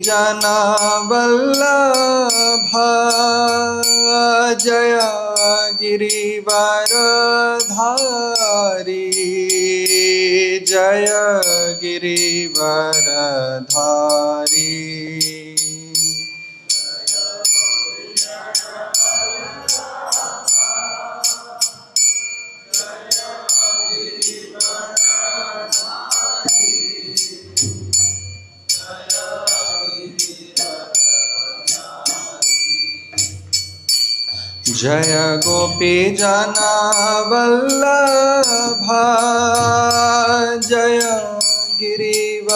जना वल्लभा जय गिरिवरधारी जय गिरिवरधारी जय गोपी जना वल्लभा जय गिरिवरधारी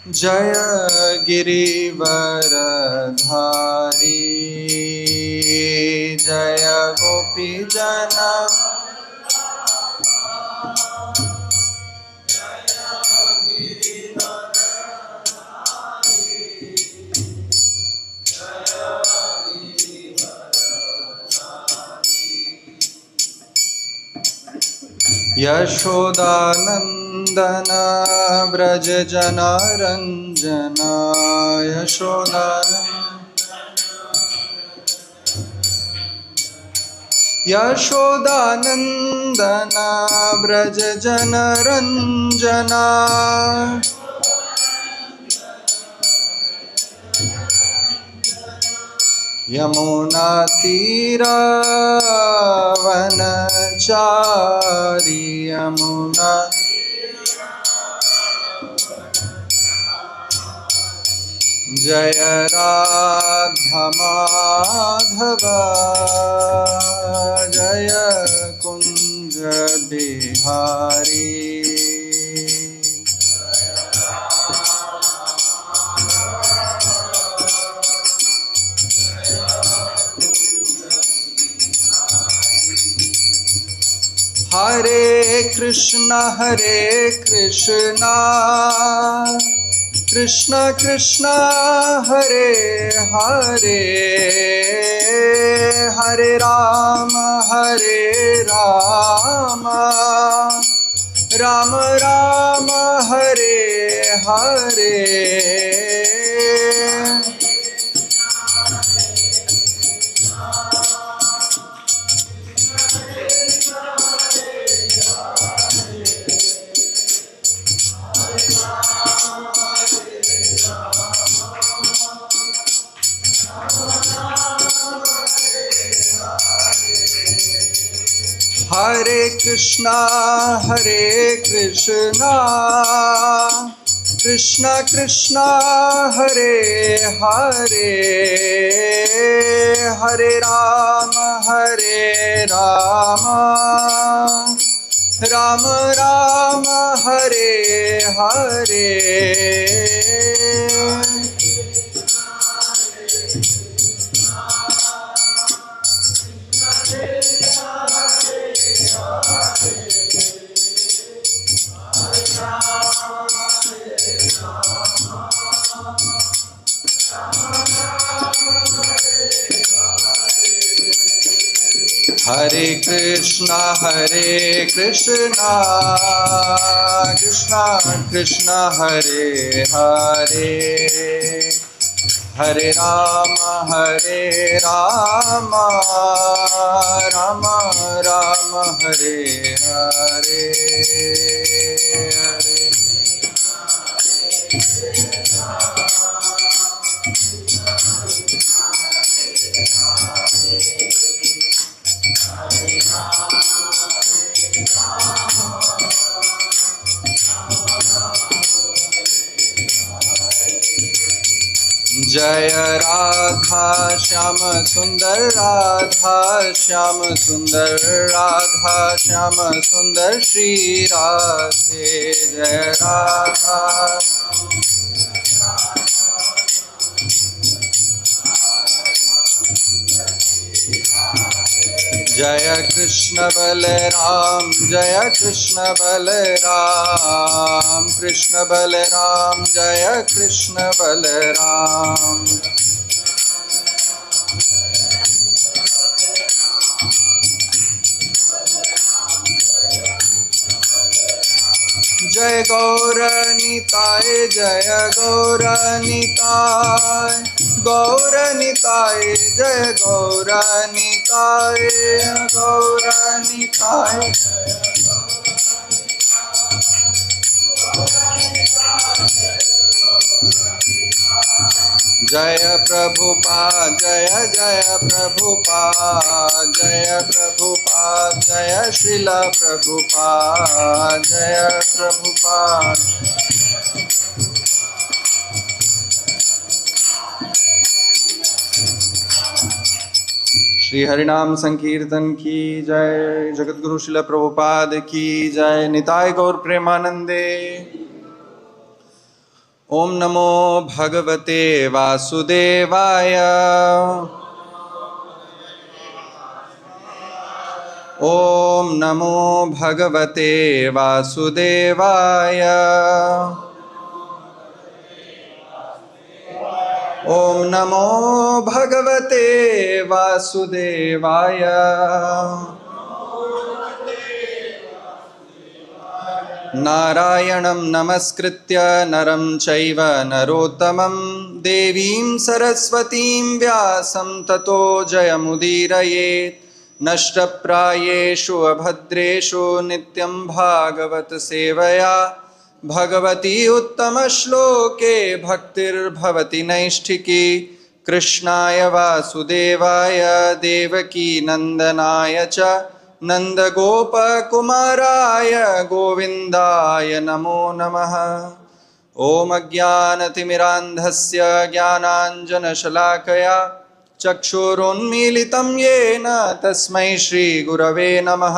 जय गिरिवरधारी जय गोपी जना यशोदानंदन व्रज जना रंजना यशोदानंदन व्रज जन रंजना यमुना तीरा वनचारी यमुना जय राधा माधव जय कुंज बिहारी हरे कृष्णा कृष्ण कृष्ण हरे हरे हरे राम राम राम हरे हरे हरे कृष्णा कृष्ण कृष्ण हरे हरे हरे राम राम राम हरे हरे हरे कृष्णा कृष्ण कृष्ण हरे हरे हरे राम राम राम हरे हरे जय राधा श्याम सुंदर राधा श्याम सुंदर श्री राधे जय राधा जय कृष्ण बलराम कृष्ण बलराम जय कृष्ण बलराम जय गौर निताय जय गौर निताय गौर निताय जय गौर निताय गौर निताय जय प्रभुपाद जय जय प्रभुपाद जय प्रभुपाद जय श्रील प्रभुपाद जय प्रभुपाद श्री हरिनाम संकीर्तन की जय। जगतगुरु श्रील प्रभुपाद की जय। निताय गौर प्रेमानंदे। ओम नमो भगवते वासुदेवाय ओम नमो भगवते वासुदेवाय ओम नमो भगवते वासुदेवाय नारायणं नमस्कृत्य नरं चैव नरोत्तमं देवीं सरस्वतीं व्यासं ततो जयमुदीरयेत्। नष्टप्रायेषु अभद्रेषु नित्यं भागवत सेवया भगवती उत्तमश्लोके भक्तिर्भवति नैष्ठिकी। कृष्णाय वासुदेवाय देवकी नंदनाय च नन्दगोपकुमाराय गोविन्दाय नमो नमः। ॐ अज्ञानतिमिरान्धस्य ज्ञानाञ्जनशलाकया चक्षुरुन्मीलितं येन तस्मै श्रीगुरवे नमः।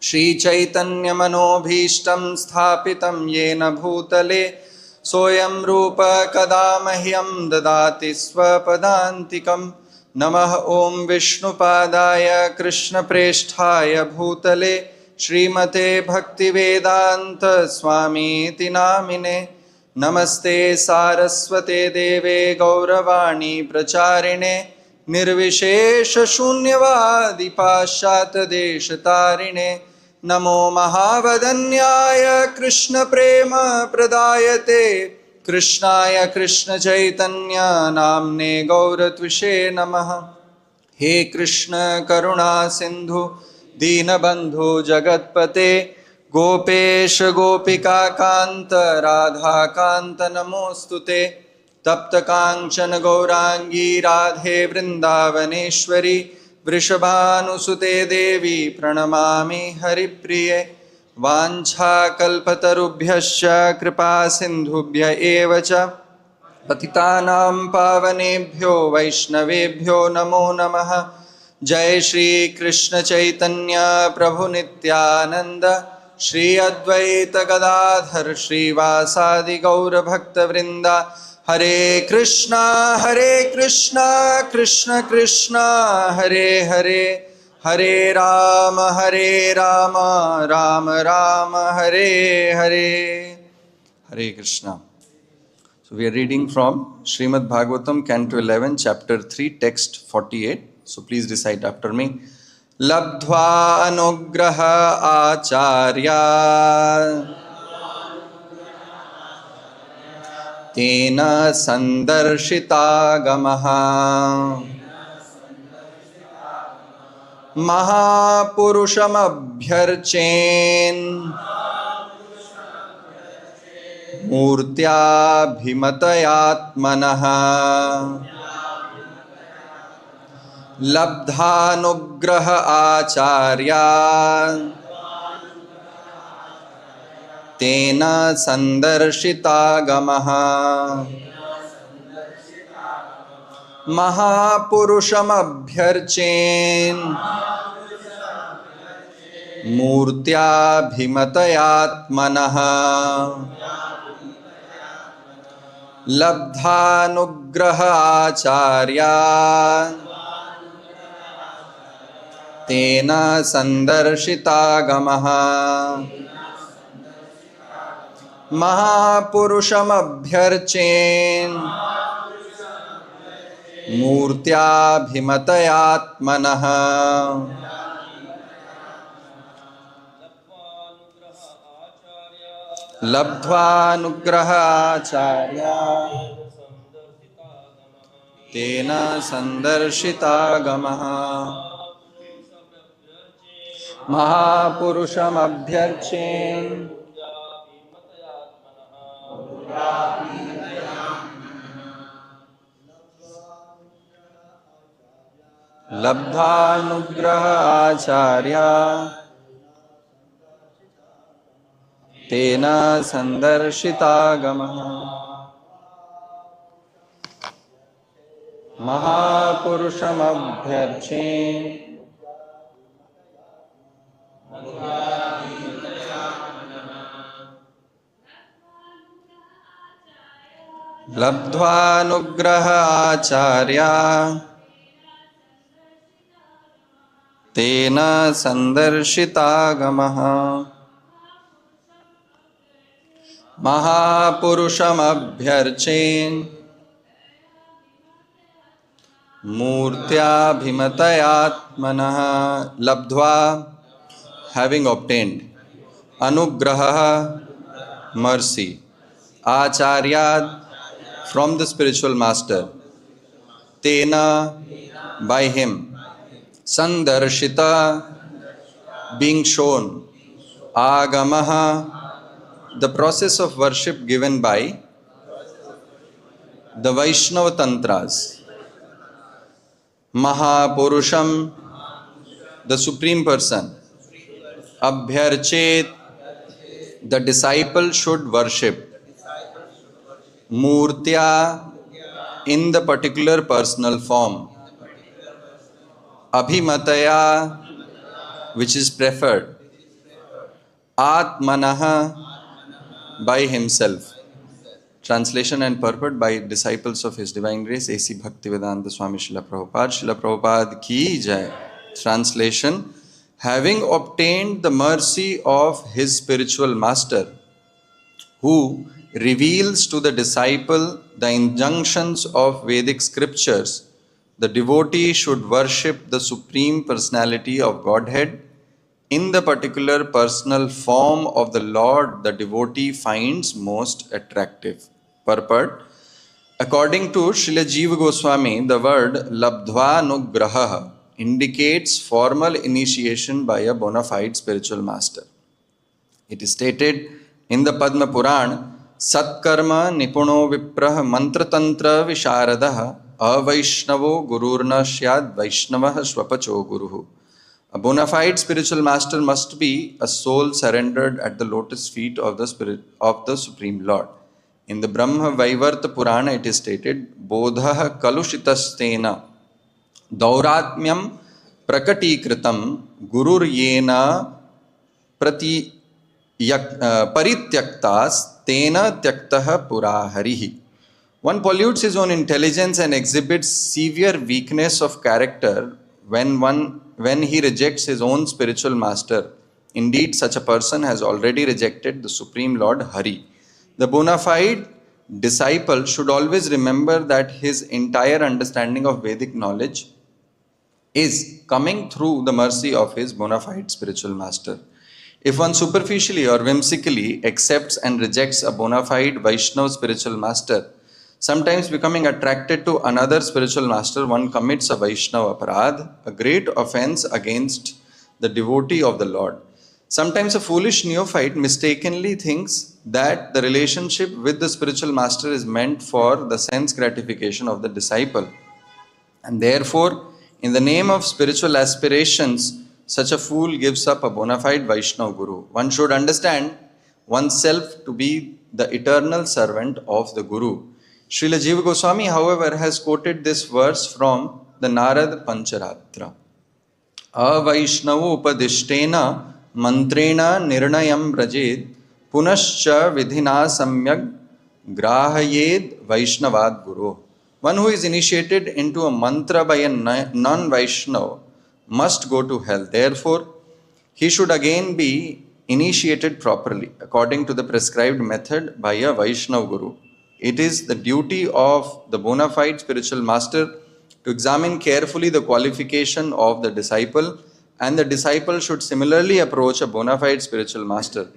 श्रीचैतन्यमनोभीष्टं स्थापितं येन भूतले सोऽयं रूप कदा मह्यं ददाति स्वपदान्तिकम्। नमः ओं विष्णुपादाय कृष्णप्रेष्ठाय भूतले श्रीमते भक्तिवेदांत स्वामीति नामिने। नमस्ते सारस्वते देवे गौरवाणी प्रचारिणे निर्विशेष शून्यवादी पाश्चात्यदेशतारिणे। नमो महावदन्याय कृष्ण प्रेम प्रदायते कृष्णाय कृष्ण चैतन्य नाम्ने गौरत्विषे नमः। हे कृष्ण करुणा सिंधु दीनबंधु जगतपते गोपेश गोपिका कांत राधा कांत नमोस्तुते। तप्त कांचन गौरांगी राधे वृंदावनेश्वरी वृषभानुसुते देवी प्रणमामि हरिप्रिये। वाञ्छाकल्पतरुभ्यश्च कृपा सिन्धुभ्य एव च पतितानां पावनेभ्यो वैष्णवेभ्यो नमो नमः। जय श्री कृष्ण चैतन्य प्रभु नित्यानंद श्री अद्वैत गदाधर श्रीवासादि गौर भक्तवृंदा। हरे Krishna Krishna Krishna Hare Hare Hare Ram Ram Ram Hare Hare. Hare Krishna. So we are reading from Srimad Bhagavatam, Canto 11, Chapter 3, Text 48. So please recite after me. Labdhva anugraha acharya tena sandarshita gamaha महापुरुषम अभ्यर्चेन मूर्त्याभिमतयात्मनः लब्धानुग्रह आचार्या तेन संदर्शितागमः महापुरुषमभ्यर्चेन मूर्त्याभिमतयात्मनः लब्धानुग्रह आचार्या तेन संदर्शितागमः महापुरुषमभ्यर्चेन मूर्त्याभिमतयात्मनः लब्ध्वानुग्रह आचार्या तेन संदर्शितागमः महापुरुषमभ्यर्चेन् लब्धानुग्रह आचार्या तेन संदर्शितागमः महापुरुषमभ्यर्चेन् लब्ध्वानुग्रह आचार्या तेन संदर्शितागमः महापुरुषमभ्यर्चेन् मूर्त्याभिमतयात्मनः लब्ध्वा having obtained anugraha mercy acharyad from the spiritual master tena by him sandarshita being shown agamaha the process of worship given by the Vaishnava tantras Mahapurusham the supreme person Abhyarchet, the disciple should worship. Murtya, in the particular personal form. Abhimataya, which is preferred. Atmanaha, by himself. Translation and purport by disciples of His Divine Grace, A.C. Bhaktivedanta Swami Srila Prabhupada. Srila Prabhupada ki jai. Translation. Having obtained the mercy of his spiritual master, who reveals to the disciple the injunctions of Vedic scriptures, the devotee should worship the Supreme Personality of Godhead in the particular personal form of the Lord the devotee finds most attractive. Purport. According to Srila Jiva Goswami, the word Labdhvanugraha indicates formal initiation by a bona fide spiritual master. It is stated in the Padma Purana, Satkarma Nipuno Viprah Mantra Tantra Visharadaha Avaishnavo Gururna Syad Vaishnavah Swapacho Guruhu. A bona fide spiritual master must be a soul surrendered at the lotus feet of the Supreme Lord. In the Brahma Vaivarta Purana, it is stated, Bodha Kalushitastena Dauratmyam Prakatikritam Gurur Yena Parityaktas Tena Tyaktaha Puraharihi. One pollutes his own intelligence and exhibits severe weakness of character when he rejects his own spiritual master. Indeed, such a person has already rejected the Supreme Lord Hari. The bona fide disciple should always remember that his entire understanding of Vedic knowledge is coming through the mercy of his bona fide spiritual master. If one superficially or whimsically accepts and rejects a bona fide Vaishnava spiritual master, sometimes becoming attracted to another spiritual master, one commits a Vaishnava aparadh, a great offense against the devotee of the Lord. Sometimes a foolish neophyte mistakenly thinks that the relationship with the spiritual master is meant for the sense gratification of the disciple. And therefore, in the name of spiritual aspirations, such a fool gives up a bona fide Vaishnava Guru. One should understand oneself to be the eternal servant of the Guru. Srila Jiva Goswami, however, has quoted this verse from the Narad Pancharatra. Avaishnavo upadishtena mantrena nirnayam brajed punascha vidhina samyak grahayed Vaishnavad Guru. One who is initiated into a mantra by a non-Vaishnava must go to hell. Therefore, he should again be initiated properly according to the prescribed method by a Vaishnava Guru. It is the duty of the bona fide spiritual master to examine carefully the qualification of the disciple, and the disciple should similarly approach a bona fide spiritual master.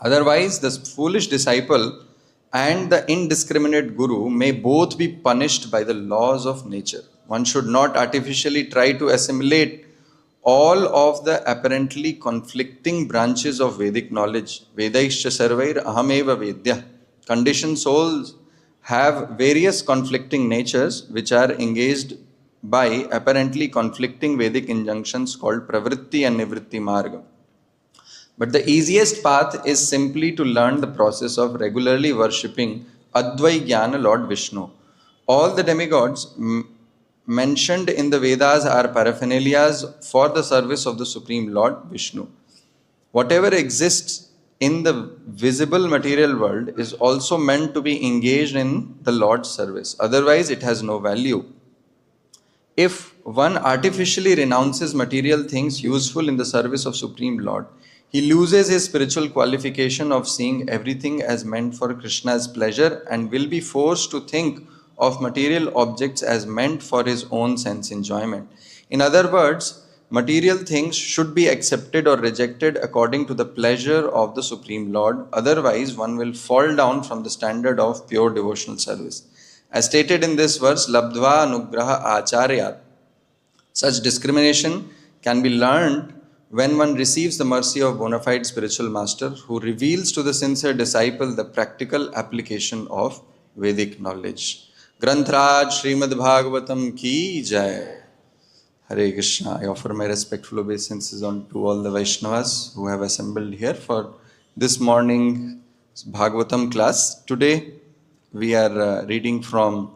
Otherwise, the foolish disciple and the indiscriminate guru may both be punished by the laws of nature. One should not artificially try to assimilate all of the apparently conflicting branches of Vedic knowledge. Vedaischa sarvair ahameva vedya. Conditioned souls have various conflicting natures which are engaged by apparently conflicting Vedic injunctions called pravritti and nivritti marga. But the easiest path is simply to learn the process of regularly worshipping Advai Jnana Lord Vishnu. All the demigods mentioned in the Vedas are paraphernalias for the service of the Supreme Lord Vishnu. Whatever exists in the visible material world is also meant to be engaged in the Lord's service. Otherwise, it has no value. If one artificially renounces material things useful in the service of Supreme Lord, he loses his spiritual qualification of seeing everything as meant for Krishna's pleasure and will be forced to think of material objects as meant for his own sense enjoyment. In other words, material things should be accepted or rejected according to the pleasure of the Supreme Lord. Otherwise, one will fall down from the standard of pure devotional service. As stated in this verse, Labdva Anugraha Acharyat. Such discrimination can be learned when one receives the mercy of bona fide spiritual master who reveals to the sincere disciple the practical application of Vedic knowledge. Granthraj Srimad Bhagavatam ki jai. Hare Krishna. I offer my respectful obeisances to all the Vaishnavas who have assembled here for this morning Bhagavatam class. Today we are reading from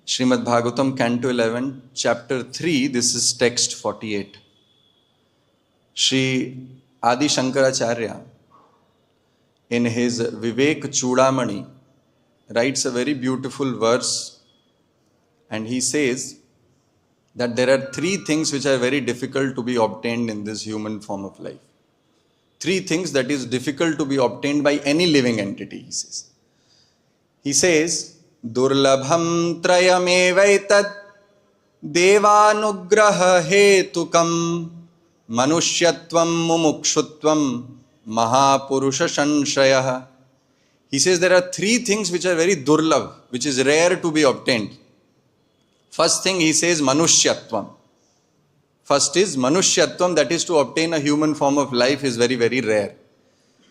Srimad Bhagavatam, Canto 11, Chapter 3. This is text 48. Sri Adi Shankaracharya, in his Vivek Chudamani, writes a very beautiful verse, and he says that there are three things which are very difficult to be obtained in this human form of life. Three things that is difficult to be obtained by any living entity, he says. He says, Durlabham trayamevaitat devanugraha hetukam Manushyatvam mumukshutvam mahapurusha shanshayah. He says there are three things which are very durlabh, which is rare to be obtained. First thing he says manushyatvam. First is manushyatvam, that is to obtain a human form of life is very, very rare.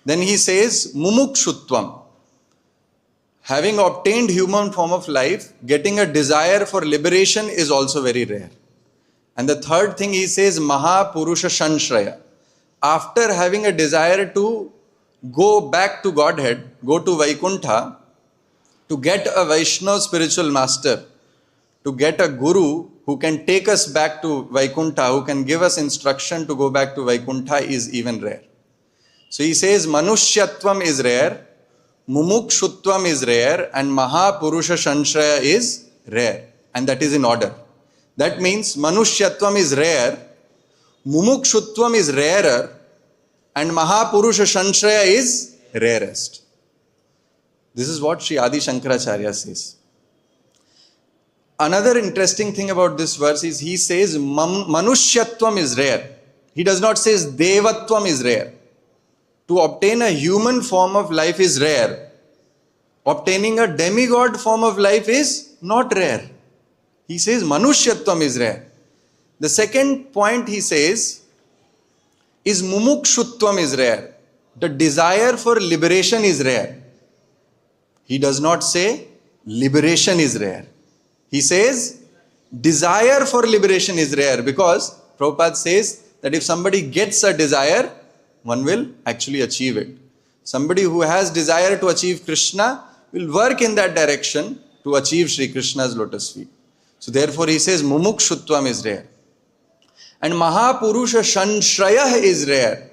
Then he says mumukshutvam. Having obtained human form of life, getting a desire for liberation is also very rare. And the third thing he says, Maha Purusha Shanshraya. After having a desire to go back to Godhead, go to Vaikuntha, to get a Vaishnava spiritual master, to get a guru who can take us back to Vaikuntha, who can give us instruction to go back to Vaikuntha is even rare. So he says, Manushyatvam is rare, Mumukshutvam is rare, and Maha Purusha Shanshraya is rare. And that is in order. That means Manushyatvam is rare, Mumukshutvam is rarer, and Mahapurusha Shanshraya is rarest. This is what Sri Adi Shankaracharya says. Another interesting thing about this verse is he says Manushyatvam is rare. He does not say Devatvam is rare. To obtain a human form of life is rare. Obtaining a demigod form of life is not rare. He says Manushyatvam is rare. The second point he says is Mumukshutvam is rare. The desire for liberation is rare. He does not say liberation is rare. He says desire for liberation is rare, because Prabhupada says that if somebody gets a desire, one will actually achieve it. Somebody who has desire to achieve Krishna will work in that direction to achieve Sri Krishna's lotus feet. So therefore he says Mumukshutvam is rare. And Mahapurusha Shanshraya is rare.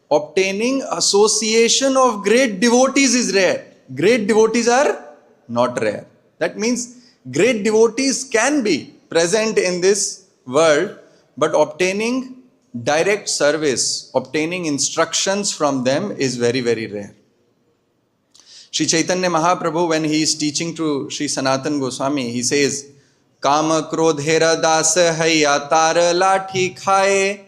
Obtaining association of great devotees is rare. Great devotees are not rare. That means great devotees can be present in this world, but obtaining direct service, obtaining instructions from them is very, very rare. Sri Chaitanya Mahaprabhu, when he is teaching to Sri Sanatan Goswami, he says, Kama krodhera das haiya tar lathi khaye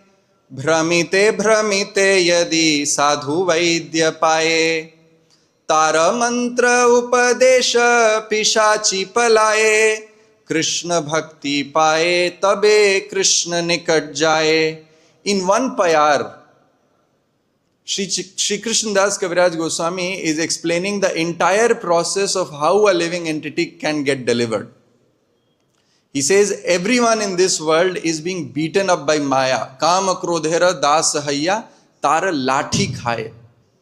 भ्रमिते भ्रमिते यदि साधु वैद्य पाए, तार मंत्र उपदेश पिशाची पलाए, कृष्ण भक्ति पाए तबे कृष्ण निकट जाए. In one payar, Sri Krishna Das Kaviraj Goswami is explaining the entire process of how a living entity can get delivered. He says everyone in this world is being beaten up by Maya. Kama krodhera das sahaya tara lathi khaye.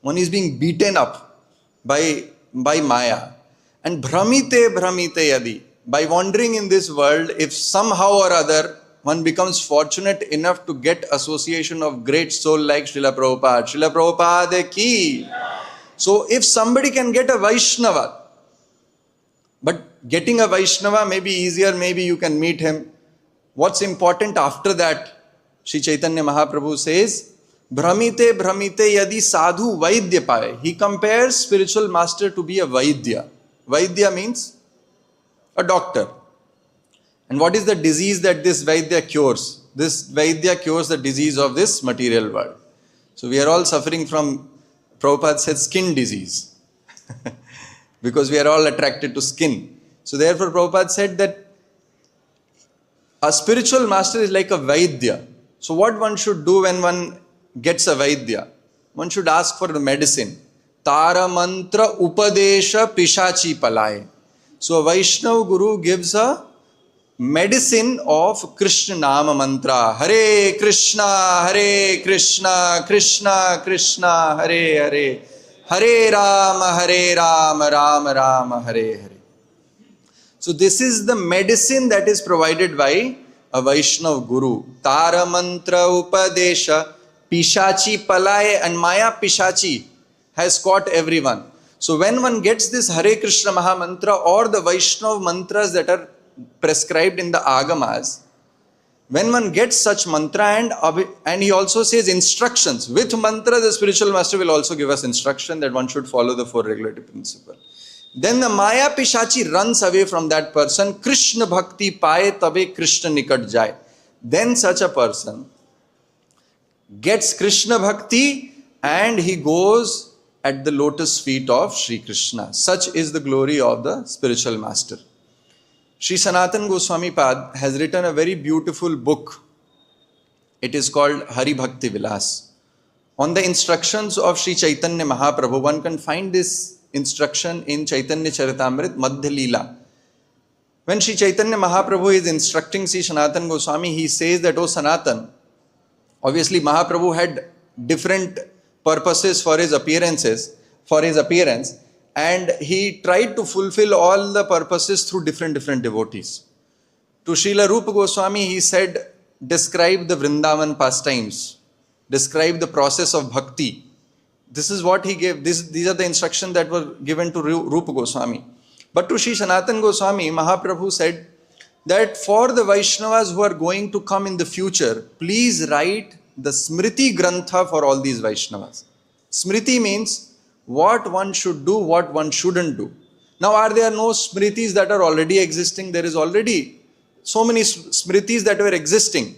One is being beaten up by Maya. And bhramite bhramite yadi. By wandering in this world, if somehow or other one becomes fortunate enough to get association of great soul like Srila Prabhupada. Srila Prabhupada ki. So if somebody can get a Vaishnava, but getting a Vaishnava may be easier, maybe you can meet him. What's important after that? Sri Chaitanya Mahaprabhu says, Bhramite Bhramite Yadi Sadhu Vaidya Paye. He compares spiritual master to be a Vaidya. Vaidya means a doctor. And what is the disease that this Vaidya cures? This Vaidya cures the disease of this material world. So we are all suffering from, Prabhupada said, skin disease. Because we are all attracted to skin. So therefore Prabhupada said that a spiritual master is like a Vaidya. So what one should do when one gets a Vaidya? One should ask for the medicine. Tara mantra upadesha pishachi palai. So a Vaishnava Guru gives a medicine of Krishna Nama Mantra. Hare Krishna, Hare Krishna, Krishna Krishna, Hare Hare, Hare Rama, Rama Rama, Hare Hare. So this is the medicine that is provided by a Vaishnava Guru. Tara Mantra Upadesha, Pishachi Palai, and Maya Pishachi has caught everyone. So when one gets this Hare Krishna Mahā Mantra or the Vaishnava mantras that are prescribed in the Agamas, when one gets such mantra, and he also says instructions, with mantra the spiritual master will also give us instruction that one should follow the four regulative principles. Then the Maya Pishachi runs away from that person. Krishna Bhakti Paye Tabe Krishna Nikat Jai. Then such a person gets Krishna Bhakti and he goes at the lotus feet of Sri Krishna. Such is the glory of the spiritual master. Sri Sanatana Goswami Pad has written a very beautiful book. It is called Hari Bhakti Vilas. On the instructions of Sri Chaitanya Mahaprabhu, one can find this instruction in Chaitanya Charitamrita Madhya Leela. When Sri Chaitanya Mahaprabhu is instructing Sri Sanatana Goswami, he says that, "O Sanatan," obviously Mahaprabhu had different purposes for his appearance, and he tried to fulfill all the purposes through different devotees. To Srila Rupa Goswami, he said, describe the Vrindavan pastimes, describe the process of bhakti. This is what he gave. These are the instructions that were given to Rupa Goswami. But to Sri Sanatana Goswami, Mahaprabhu said that for the Vaishnavas who are going to come in the future, please write the Smriti Grantha for all these Vaishnavas. Smriti means what one should do, what one shouldn't do. Now, are there no Smritis that are already existing? There is already so many Smritis that were existing.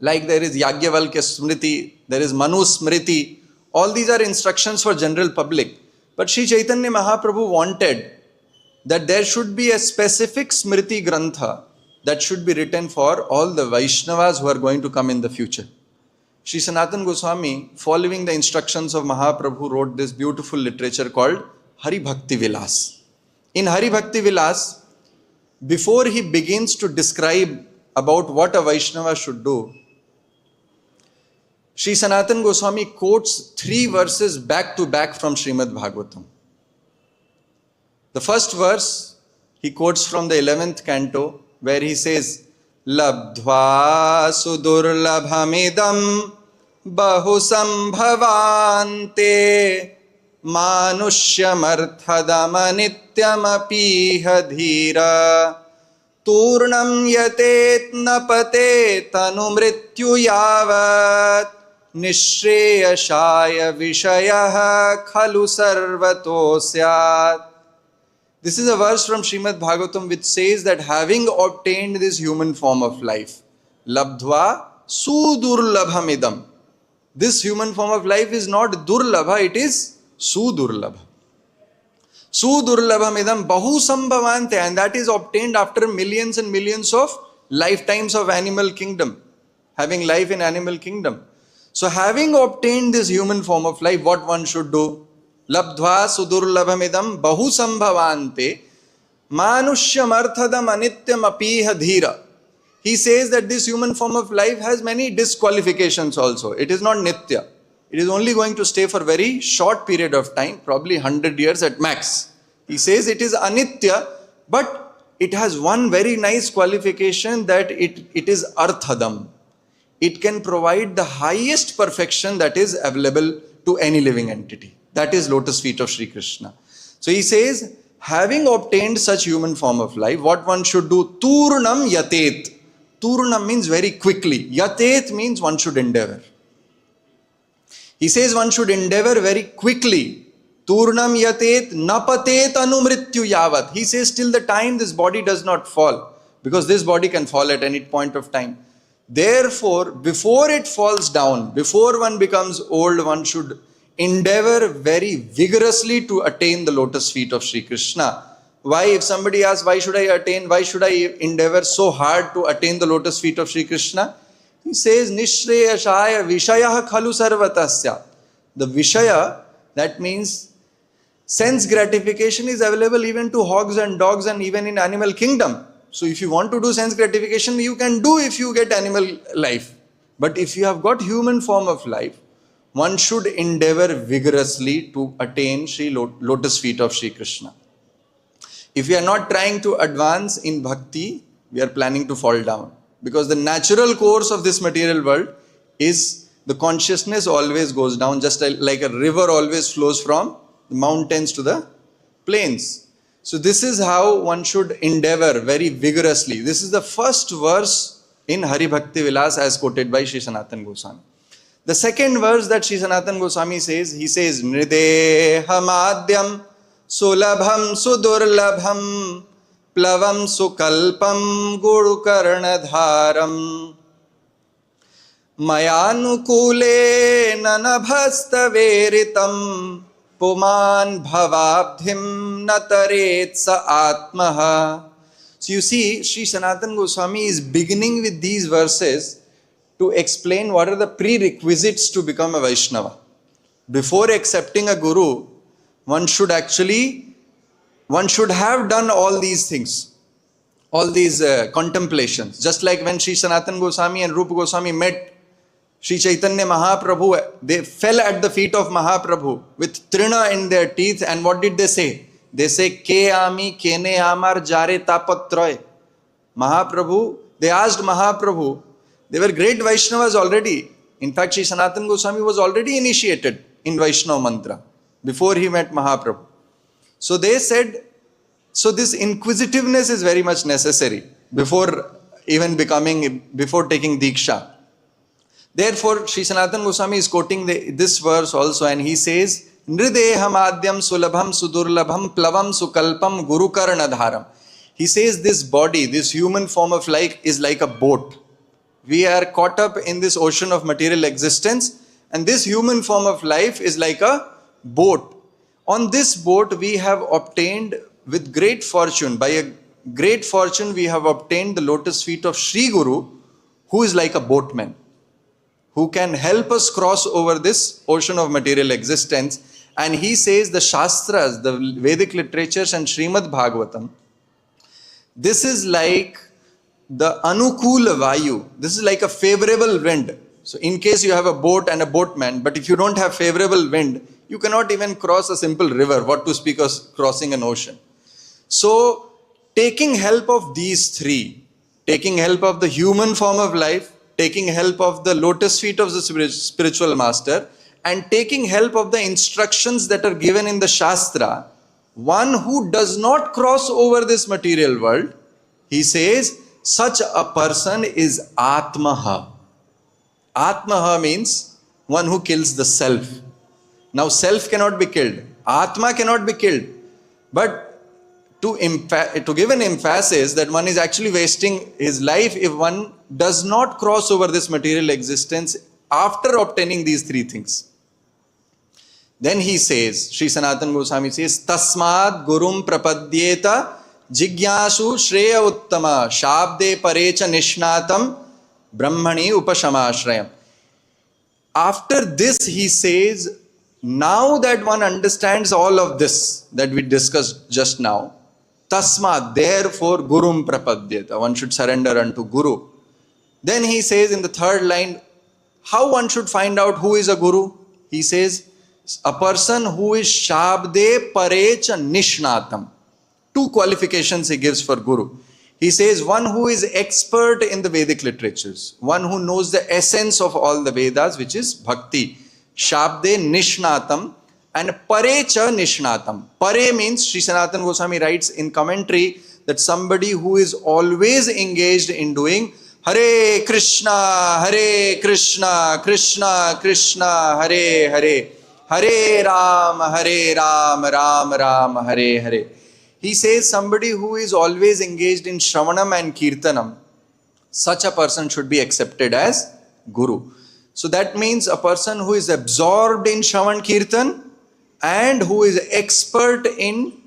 Like there is Yagyavalkya Smriti, there is Manu Smriti. All these are instructions for general public. But Sri Chaitanya Mahaprabhu wanted that there should be a specific Smriti Grantha that should be written for all the Vaishnavas who are going to come in the future. Sri Sanatana Goswami, following the instructions of Mahaprabhu, wrote this beautiful literature called Hari Bhakti Vilas. In Hari Bhakti Vilas, before he begins to describe about what a Vaishnava should do, Sri Sanatana Goswami quotes 3 verses back to back from Srimad Bhagavatam. The first verse he quotes from the 11th canto, where he says, Labdhva sudurlabhamidam bahu sambhavante manusyamarthadam apiha dhira turnam yatet napate tanu mrityu yavat nishreyashaya vishayah khalu sarvato syat. This is a verse from Srimad Bhagavatam which says that having obtained this human form of life, labdhva sudurlabhamidam. This human form of life is not durlabha, it is sudurlabha. Sudurlabhamidam bahu sambhavante, and that is obtained after millions and millions of lifetimes of animal kingdom, having life in animal kingdom. So having obtained this human form of life, what one should do? Labdhva sudurlabhamidam bahu sambhavante manushyam arthadam anityam apiha dhira. He says that this human form of life has many disqualifications also. It is not nitya. It is only going to stay for very short period of time, probably 100 years at max. He says it is anitya, but it has one very nice qualification, that it is arthadam. It can provide the highest perfection that is available to any living entity. That is lotus feet of Sri Krishna. So he says, having obtained such human form of life, what one should do? Turnam yatet. Turnam means very quickly. Yatet means one should endeavor. He says one should endeavor very quickly. Turnam yatet napatet anumrityu yavat. He says till the time this body does not fall, because this body can fall at any point of time. Therefore, before it falls down, before one becomes old, one should endeavor very vigorously to attain the lotus feet of Sri Krishna. Why? If somebody asks, why should I endeavor so hard to attain the lotus feet of Sri Krishna? He says, Nishreyashaya Vishaya Khalu Sarvatasya. The Vishaya, that means sense gratification, is available even to hogs and dogs and even in animal kingdom. So if you want to do sense gratification, you can do if you get animal life. But if you have got human form of life, one should endeavor vigorously to attain Sri Lotus feet of Sri Krishna. If we are not trying to advance in bhakti, we are planning to fall down. Because the natural course of this material world is the consciousness always goes down, just like a river always flows from the mountains to the plains. So this is how one should endeavor very vigorously. This is the first verse in Hari Bhakti Vilas as quoted by Sri Sanatana Goswami. The second verse that Sri Sanatana Goswami says, he says, Mrideham Adyam Sulabham Sudurlabham Plavam Sukalpam Guru Karanadharam Mayanukule Nanabhasta Veritam Puman Bhavabdhim Nataret Sa Atmaha. So you see, Sri Sanatana Goswami is beginning with these verses to explain what are the prerequisites to become a Vaishnava. Before accepting a Guru, one should have done all these things, all these contemplations. Just like when Sri Sanatana Goswami and Rupa Goswami met Sri Chaitanya Mahaprabhu, they fell at the feet of Mahaprabhu with trina in their teeth, and what did they say? They say, Ke ami kene amar jare tapatroy. Mahaprabhu, they asked Mahaprabhu, they were great Vaishnavas already. In fact, Sri Sanatana Goswami was already initiated in Vaishnava mantra before he met Mahaprabhu. So they said, so this inquisitiveness is very much necessary before taking Diksha. Therefore, Sri Sanatana Goswami is quoting this verse also, and he says, Nrideham Adyam Sulabham Sudurlabham Plavam Sukalpam Guru Karanadharam. He says this body, this human form of life is like a boat. We are caught up in this ocean of material existence, and this human form of life is like a boat. On this boat we have obtained with great fortune, by a great fortune we have obtained the lotus feet of Sri Guru, who is like a boatman, who can help us cross over this ocean of material existence. And he says the Shastras, the Vedic literatures and Srimad Bhagavatam, this is like the Anukula Vayu. This is like a favorable wind. So in case you have a boat and a boatman, but if you don't have favorable wind, you cannot even cross a simple river, what to speak of crossing an ocean. So taking help of these three, taking help of the human form of life, taking help of the lotus feet of the spiritual master, and taking help of the instructions that are given in the Shastra, one who does not cross over this material world, he says, such a person is Atmaha. Atmaha means one who kills the self. Now self cannot be killed. Atma cannot be killed. But to give an emphasis that one is actually wasting his life if one does not cross over this material existence after obtaining these three things. Then he says, Sri Sanatana Goswami says, Tasmad Gurum Prapadyeta Jigyasu Shreya Uttama Shabde Parecha Nishnatam Brahmani Upashamashrayam. After this, he says, now that one understands all of this that we discussed just now, Tasmad, therefore Gurum Prapadyeta, one should surrender unto Guru. Then he says in the third line, how one should find out who is a Guru? He says, a person who is Shabde Parecha Nishnatam. Two qualifications he gives for Guru. He says one who is expert in the Vedic literatures, one who knows the essence of all the Vedas, which is Bhakti. Shabde Nishnatam and Parecha Nishnatam. Pare means, Sri Sanatana Goswami writes in commentary, that somebody who is always engaged in doing Hare Krishna, Krishna Krishna, Hare Hare, Hare Ram, Ram Ram, Hare Hare. He says somebody who is always engaged in Shravanam and Kirtanam, such a person should be accepted as Guru. So that means a person who is absorbed in Shravan Kirtan and who is expert in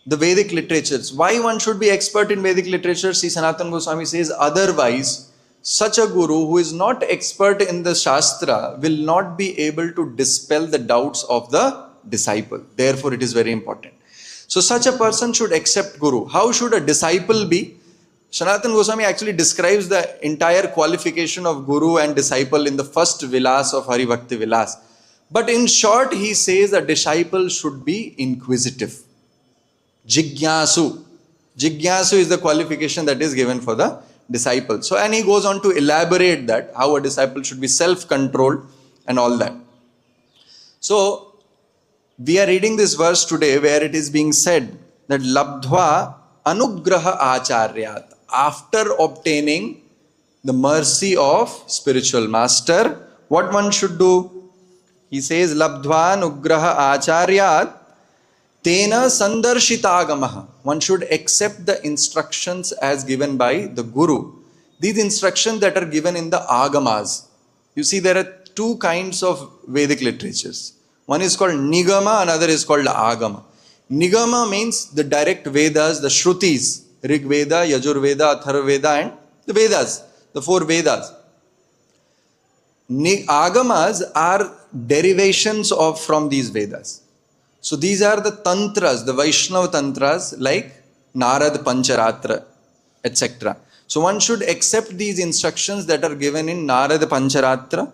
the Vedic literatures. Why one should be expert in Vedic literature? Sri Sanatana Goswami says, otherwise, such a Guru who is not expert in the Shastra will not be able to dispel the doubts of the disciple. Therefore, it is very important. So such a person should accept Guru. How should a disciple be? Sanatana Goswami actually describes the entire qualification of Guru and disciple in the first Vilas of Hari Bhakti Vilas. But in short, he says a disciple should be inquisitive. Jigyasu. Jigyasu is the qualification that is given for the disciple. So, and he goes on to elaborate that, how a disciple should be self-controlled and all that. So, we are reading this verse today where it is being said that Labdhva Anugraha Acharyat, after obtaining the mercy of spiritual master, what one should do? He says, Labdhva Anugraha Acharyat Tena Sandarshitagamaha. One should accept the instructions as given by the Guru. These instructions that are given in the Agamas. You see, there are two kinds of Vedic literatures. One is called Nigama, another is called Agama. Nigama means the direct Vedas, the Shrutis, Rig Veda, Yajur Veda, Atharva Veda and the Vedas, the four Vedas. Agamas are derivations from these Vedas. So these are the Tantras, the Vaishnava Tantras like Narad Pancharatra, etc. So one should accept these instructions that are given in Narad Pancharatra.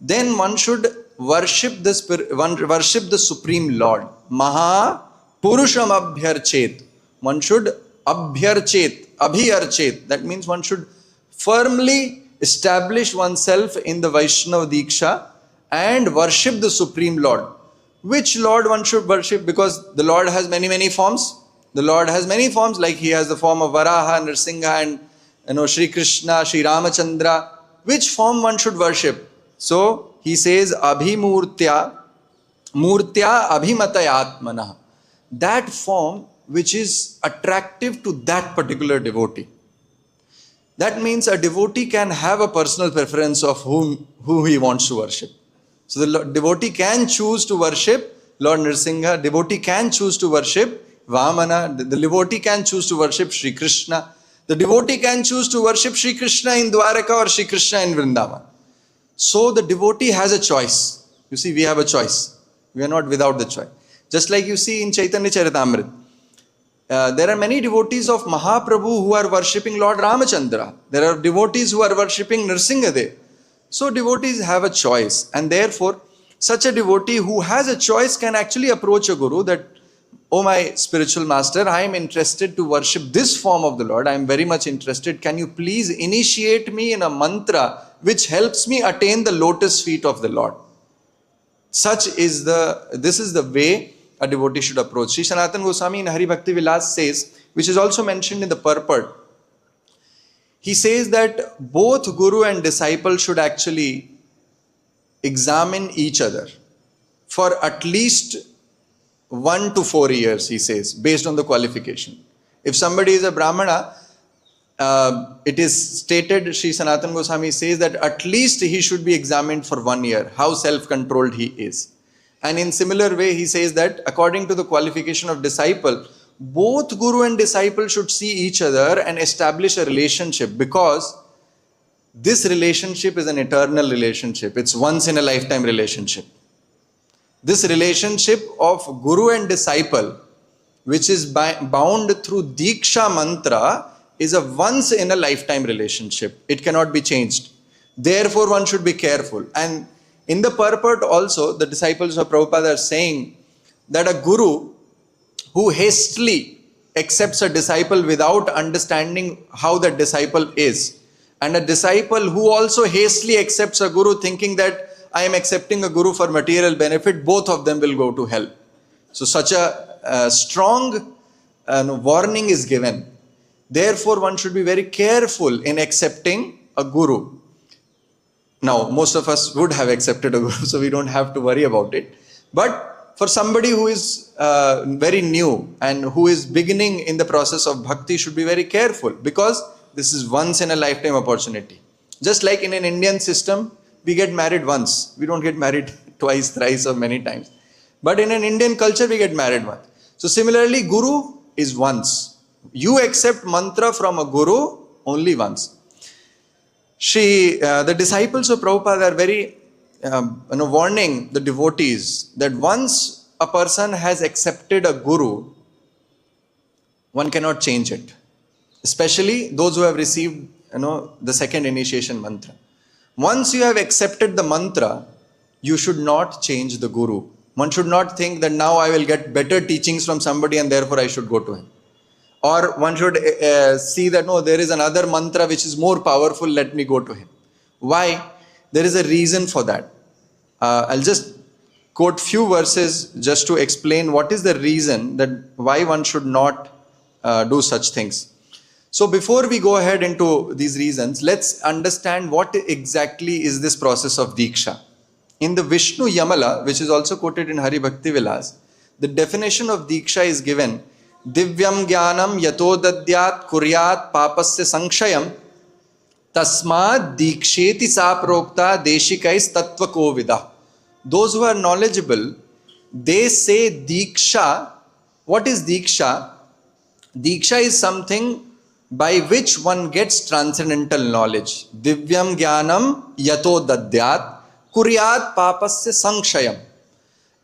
Then one should worship the Supreme Lord. Maha Purusham Abhyarchet. One should abhyarchet. That means one should firmly establish oneself in the Vaishnava Diksha and worship the Supreme Lord. Which Lord one should worship? Because the Lord has many forms. The Lord has many forms, like he has the form of Varaha, Nrsimha and Sri Krishna, Sri Ramachandra. Which form one should worship? So he says, Abhimurtya, Murtya Abhimatayatmana. That form which is attractive to that particular devotee. That means a devotee can have a personal preference of who he wants to worship. So the devotee can choose to worship Lord Nrsimha, devotee can choose to worship Vamana, the devotee can choose to worship Sri Krishna, the devotee can choose to worship Sri Krishna in Dwaraka or Sri Krishna in Vrindavan. So the devotee has a choice. You see, we have a choice. We are not without the choice. Just like you see in Chaitanya Charitamrita. There are many devotees of Mahaprabhu who are worshipping Lord Ramachandra. There are devotees who are worshipping Nrsimhadev. So devotees have a choice, and therefore such a devotee who has a choice can actually approach a Guru that, oh my spiritual master, I am interested to worship this form of the Lord. I am very much interested. Can you please initiate me in a mantra which helps me attain the lotus feet of the Lord? This is the way a devotee should approach. Sri Sanatana Goswami in Hari Bhakti Vilas says, which is also mentioned in the purport, he says that both Guru and disciple should actually examine each other for at least 1 to 4 years, he says, based on the qualification. If somebody is a Brahmana, it is stated, Sri Sanatana Goswami says that at least he should be examined for 1 year, how self-controlled he is. And in similar way, he says that according to the qualification of disciple, both guru and disciple should see each other and establish a relationship, because this relationship is an eternal relationship. It's once in a lifetime relationship. This relationship of guru and disciple, which is bound through Diksha mantra, is a once in a lifetime relationship. It cannot be changed. Therefore, one should be careful. And in the purport also, the disciples of Prabhupada are saying that a guru who hastily accepts a disciple without understanding how that disciple is, and a disciple who also hastily accepts a guru thinking that I am accepting a guru for material benefit, both of them will go to hell. So such a strong warning is given. Therefore, one should be very careful in accepting a guru. Now, most of us would have accepted a guru, so we don't have to worry about it. But for somebody who is very new and who is beginning in the process of bhakti, should be very careful, because this is once in a lifetime opportunity. Just like in an Indian system, we get married once. We don't get married twice, thrice, or many times. But in an Indian culture, we get married once. So similarly, guru is once. You accept mantra from a guru only once. The disciples of Prabhupada are very warning the devotees that once a person has accepted a guru, one cannot change it. Especially those who have received the second initiation mantra. Once you have accepted the mantra, you should not change the guru. One should not think that now I will get better teachings from somebody and therefore I should go to him. Or one should see that no, there is another mantra which is more powerful, let me go to him. Why? There is a reason for that. I'll just quote few verses just to explain what is the reason that why one should not do such things. So before we go ahead into these reasons, let's understand what exactly is this process of Diksha. In the Vishnu Yamala, which is also quoted in Hari Bhakti Vilas, the definition of Diksha is given: Divyam Jnanam Yato Dadyat Kuryat Papasya Sankshayam Tasmad Diksheti Saprokta Deshikais Tattva Kovida. Those who are knowledgeable, they say Diksha. What is Diksha? Diksha is something by which one gets transcendental knowledge. Divyam Jnanam Yato Dadyat Kuryat Papasya Sankshayam.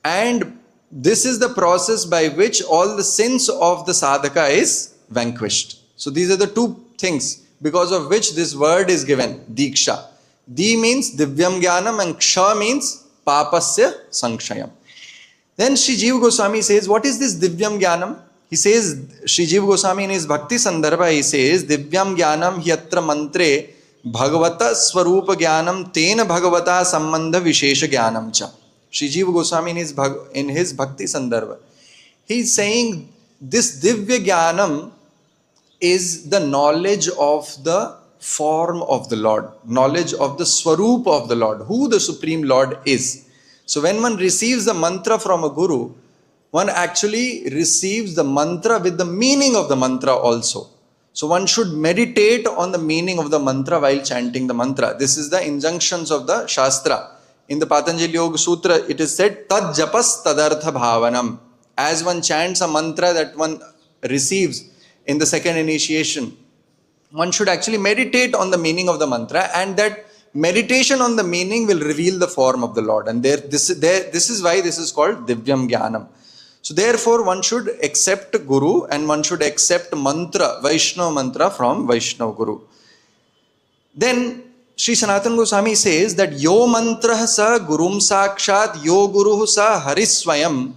And this is the process by which all the sins of the sadhaka is vanquished. So these are the two things because of which this word is given, Diksha. Di means Divyam Jnanam and Ksha means Papasya Sankshayam. Then Sri Jiva Goswami says, what is this Divyam Jnanam? He says, Sri Jiva Goswami in his Bhakti Sandarbha, he says, Divyam Jnanam Hyatra Mantre Bhagavata Swarupa Jnanam Tena Bhagavata Sambandha Vishesha Jnanam Cha. Sri Jiva Goswami in his Bhakti Sandarbha, he is saying this Divya Jnanam is the knowledge of the form of the Lord, knowledge of the Swarupa of the Lord, who the Supreme Lord is. So when one receives the mantra from a guru, one actually receives the mantra with the meaning of the mantra also. So one should meditate on the meaning of the mantra while chanting the mantra. This is the injunctions of the Shastra. In the Patanjali Yoga Sutra, it is said, Tad japas tadartha bhavanam. As one chants a mantra that one receives in the second initiation, one should actually meditate on the meaning of the mantra, and that meditation on the meaning will reveal the form of the Lord. And this is why this is called Divyam Jnanam. So therefore, one should accept Guru and one should accept mantra, Vaishnava mantra from Vaishnava Guru. Then Sri Sanatana Goswami says that Yo mantra sa gurum sakshat yo guru sa hariswayam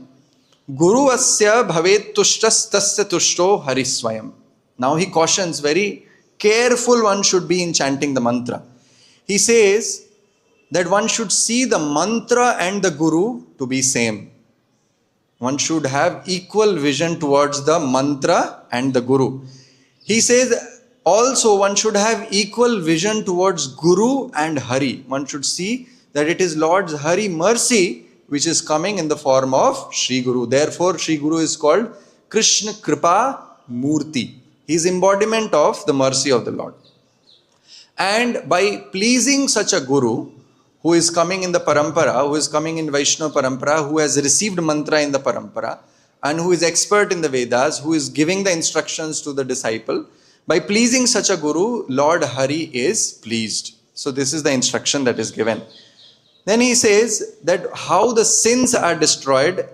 guru asya bhavet tushtas tasya tushto hariswayam. Now he cautions, very careful one should be in chanting the mantra. He says that one should see the mantra and the guru to be same. One should have equal vision towards the mantra and the guru. He says also one should have equal vision towards Guru and Hari. One should see that it is Lord's Hari mercy which is coming in the form of Sri Guru. Therefore, Sri Guru is called Krishna Kripa Murti. He is embodiment of the mercy of the Lord. And by pleasing such a guru, who is coming in the parampara, who is coming in Vaishnava parampara, who has received mantra in the parampara, and who is expert in the Vedas, who is giving the instructions to the disciple, by pleasing such a guru, Lord Hari is pleased. So this is the instruction that is given. Then he says that how the sins are destroyed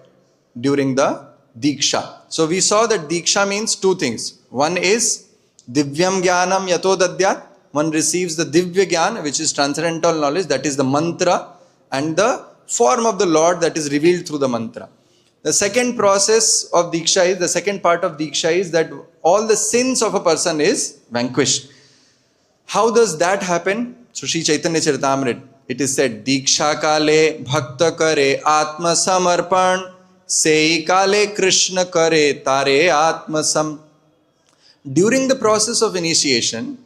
during the Diksha. So we saw that Diksha means two things. One is Divyam Jnanam Yato Dadyat. One receives the Divya Jnana, which is transcendental knowledge, that is the mantra, and the form of the Lord that is revealed through the mantra. The second process of Diksha is, the second part of Diksha is that all the sins of a person is vanquished. How does that happen? So Sri Chaitanya Charitamrita, it is said, Diksha Kale Bhakta Kare Atma Samarpan Sei Kale Krishna Kare Tare Atma Sam. During the process of initiation,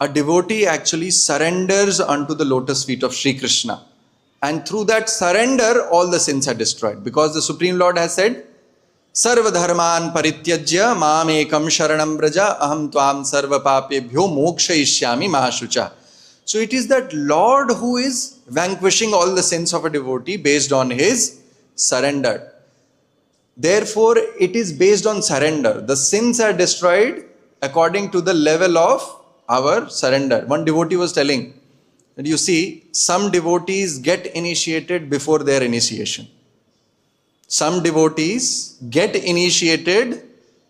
a devotee actually surrenders unto the lotus feet of Sri Krishna. And through that surrender, all the sins are destroyed. Because the Supreme Lord has said, Sarva dharman parityajya mam ekam sharanam braja aham tvam sarva papebhyo mokshayishyami mahashucha. So it is that Lord who is vanquishing all the sins of a devotee based on his surrender. Therefore, it is based on surrender. The sins are destroyed according to the level of our surrender. One devotee was telling that you see, some devotees get initiated before their initiation. Some devotees get initiated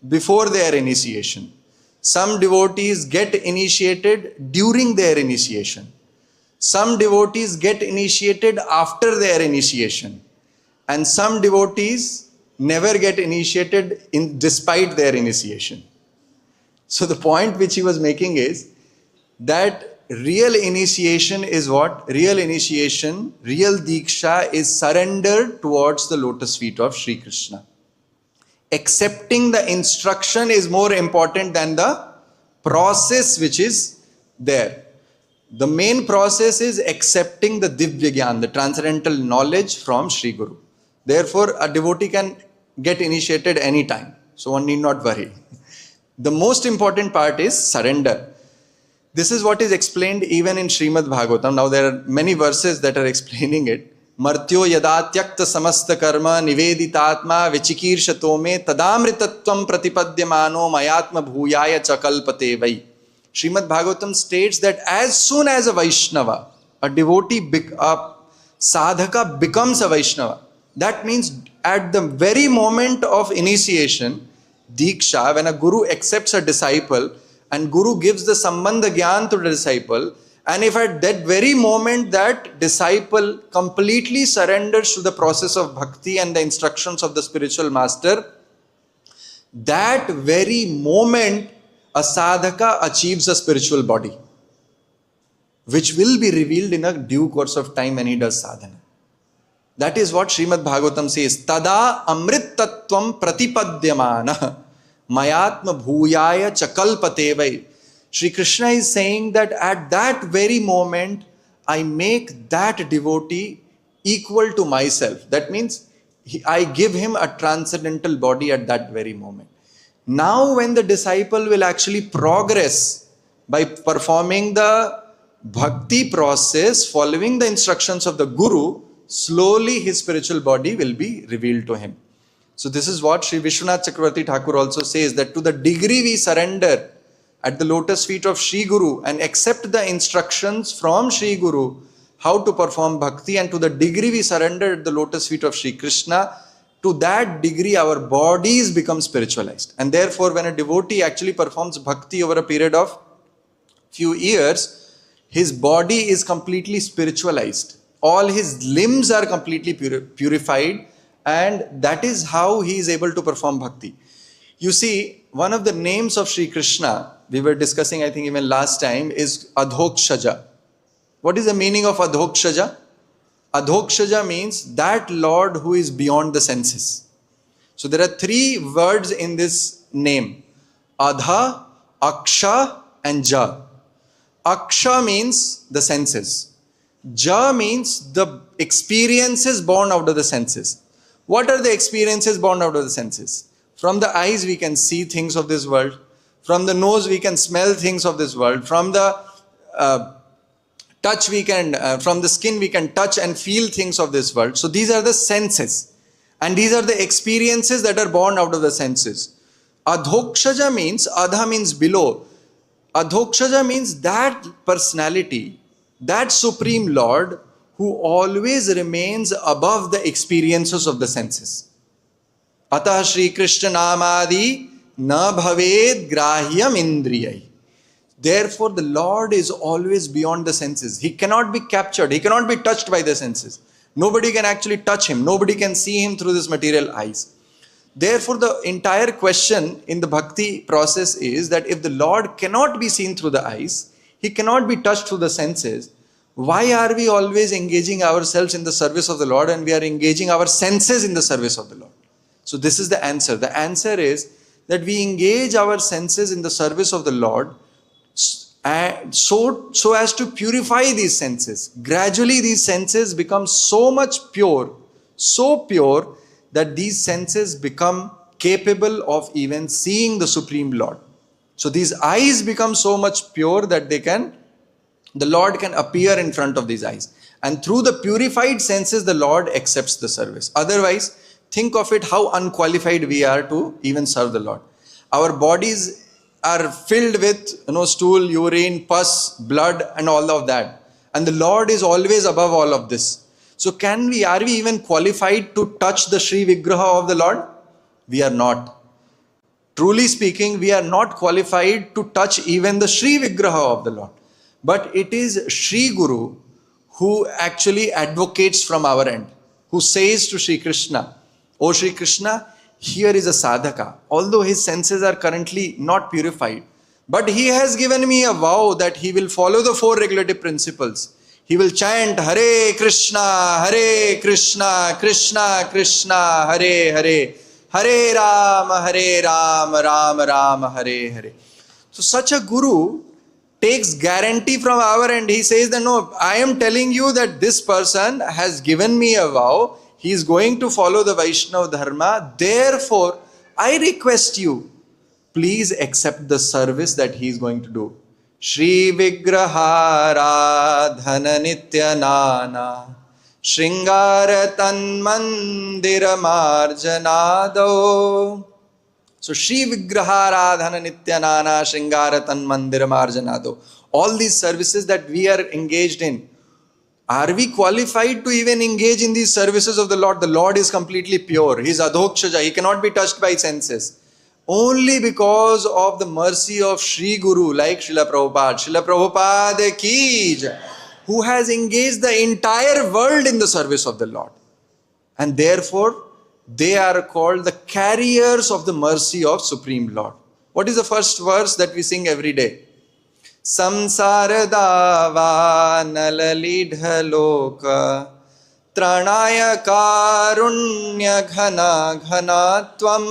before their initiation. Some devotees get initiated during their initiation. Some devotees get initiated after their initiation. And some devotees never get initiated despite their initiation. So the point which he was making is that real initiation is what? Real initiation, real Diksha is surrender towards the lotus feet of Sri Krishna. Accepting the instruction is more important than the process which is there. The main process is accepting the Divya Gyan, the transcendental knowledge from Sri Guru. Therefore, a devotee can get initiated anytime. So one need not worry. The most important part is surrender. This is what is explained even in Srimad Bhagavatam. Now there are many verses that are explaining it. Martyo yada tyakta samasta karma niveditatma vichikirshatome tadamritatvam pratipadyamano mayatma bhuyaya chakalpate vai. Srimad Bhagavatam states that as soon as a Vaishnava, a devotee, a sadhaka becomes a Vaishnava, that means at the very moment of initiation, Diksha, when a guru accepts a disciple, and Guru gives the Sambandha Gyan to the disciple, and if at that very moment that disciple completely surrenders to the process of bhakti and the instructions of the spiritual master, that very moment a sadhaka achieves a spiritual body, which will be revealed in a due course of time when he does sadhana. That is what Srimad Bhagavatam says, Tada amrit tattvam pratipadyamana Mayatma bhuyaya chakalpatevai. Sri Krishna is saying that at that very moment, I make that devotee equal to myself. That means I give him a transcendental body at that very moment. Now when the disciple will actually progress by performing the bhakti process, following the instructions of the Guru, slowly his spiritual body will be revealed to him. So this is what Sri Vishwanath Chakravarti Thakur also says, that to the degree we surrender at the lotus feet of Sri Guru and accept the instructions from Sri Guru how to perform bhakti, and to the degree we surrender at the lotus feet of Sri Krishna, to that degree our bodies become spiritualized. And therefore when a devotee actually performs bhakti over a period of few years, his body is completely spiritualized. All his limbs are completely purified. And that is how he is able to perform bhakti. You see, one of the names of Sri Krishna, we were discussing I think even last time, is Adhokshaja. What is the meaning of Adhokshaja? Adhokshaja means that Lord who is beyond the senses. So there are three words in this name. Adha, Aksha and Ja. Aksha means the senses. Ja means the experiences born out of the senses. What are the experiences born out of the senses? From the eyes we can see things of this world. From the nose we can smell things of this world. From the touch we can, from the skin we can touch and feel things of this world. So these are the senses. And these are the experiences that are born out of the senses. Adhokshaja means, adha means below. Adhokshaja means that personality, that Supreme Lord who always remains above the experiences of the senses. Atah Sri Krishna Namadi na bhaved grahyam indriyai. Therefore, the Lord is always beyond the senses. He cannot be captured. He cannot be touched by the senses. Nobody can actually touch him. Nobody can see him through this material eyes. Therefore, the entire question in the bhakti process is that if the Lord cannot be seen through the eyes, he cannot be touched through the senses, why are we always engaging ourselves in the service of the Lord and we are engaging our senses in the service of the Lord? So this is the answer. The answer is that we engage our senses in the service of the Lord so as to purify these senses. Gradually these senses become so much pure, so pure that these senses become capable of even seeing the Supreme Lord. So these eyes become so much pure that the Lord can appear in front of these eyes. And through the purified senses, the Lord accepts the service. Otherwise, think of it how unqualified we are to even serve the Lord. Our bodies are filled with stool, urine, pus, blood and all of that. And the Lord is always above all of this. So are we even qualified to touch the Sri Vigraha of the Lord? We are not. Truly speaking, we are not qualified to touch even the Sri Vigraha of the Lord. But it is Sri Guru who actually advocates from our end, who says to Sri Krishna, "O Sri Krishna, here is a sadhaka, although his senses are currently not purified, but he has given me a vow that he will follow the 4 regulative principles. He will chant Hare Krishna, Krishna Krishna, Hare Hare, Hare Ram, Ram Ram, Hare Hare." So such a Guru takes guarantee from our end. He says that no, I am telling you that this person has given me a vow. He is going to follow the Vaishnava Dharma. Therefore, I request you, please accept the service that he is going to do. Shri Vigraha Radhana Nityanana Shringaratan Mandir Marjanado. So Shri Vigraha Radhana Nityanana Shringaratan Mandir Marjanado. All these services that we are engaged in, are we qualified to even engage in these services of the Lord? The Lord is completely pure. He is adhokshaja. He cannot be touched by senses. Only because of the mercy of Sri Guru, like Srila Prabhupada. Srila Prabhupada ki jai, who has engaged the entire world in the service of the Lord. And therefore, they are called the carriers of the mercy of Supreme Lord. What is the first verse that we sing every day? Samsara dava nalalidha loka tranaya karunya ghana ghanatvam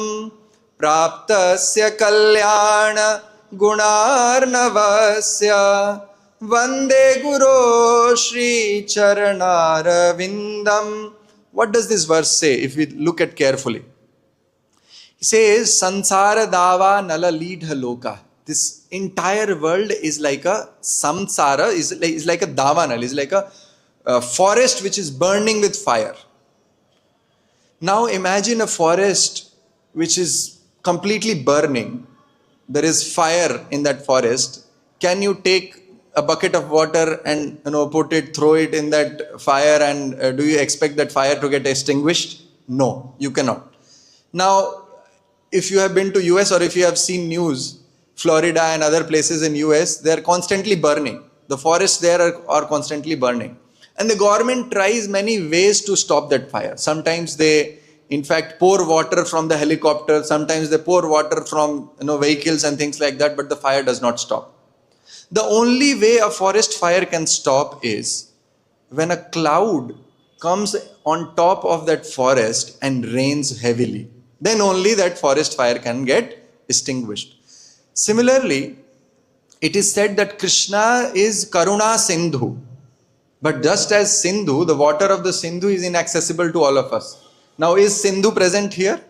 praptasya kalyana gunarnavasya vande guru shri charanaravindam. What does this verse say if we look at carefully? It says Sansara dava nalalidha loka. This entire world is like a samsara, is like a davanal, is like a forest which is burning with fire. Now imagine a forest which is completely burning. There is fire in that forest. Can you take a bucket of water and throw it in that fire and do you expect that fire to get extinguished? No, you cannot. Now, if you have been to US or if you have seen news, Florida and other places in US, they are constantly burning. The forests there are constantly burning. And the government tries many ways to stop that fire. Sometimes they, in fact, pour water from the helicopter. Sometimes they pour water from vehicles and things like that, but the fire does not stop. The only way a forest fire can stop is when a cloud comes on top of that forest and rains heavily. Then only that forest fire can get extinguished. Similarly, it is said that Krishna is Karuna Sindhu. But just as Sindhu, the water of the Sindhu is inaccessible to all of us. Now, is Sindhu present here?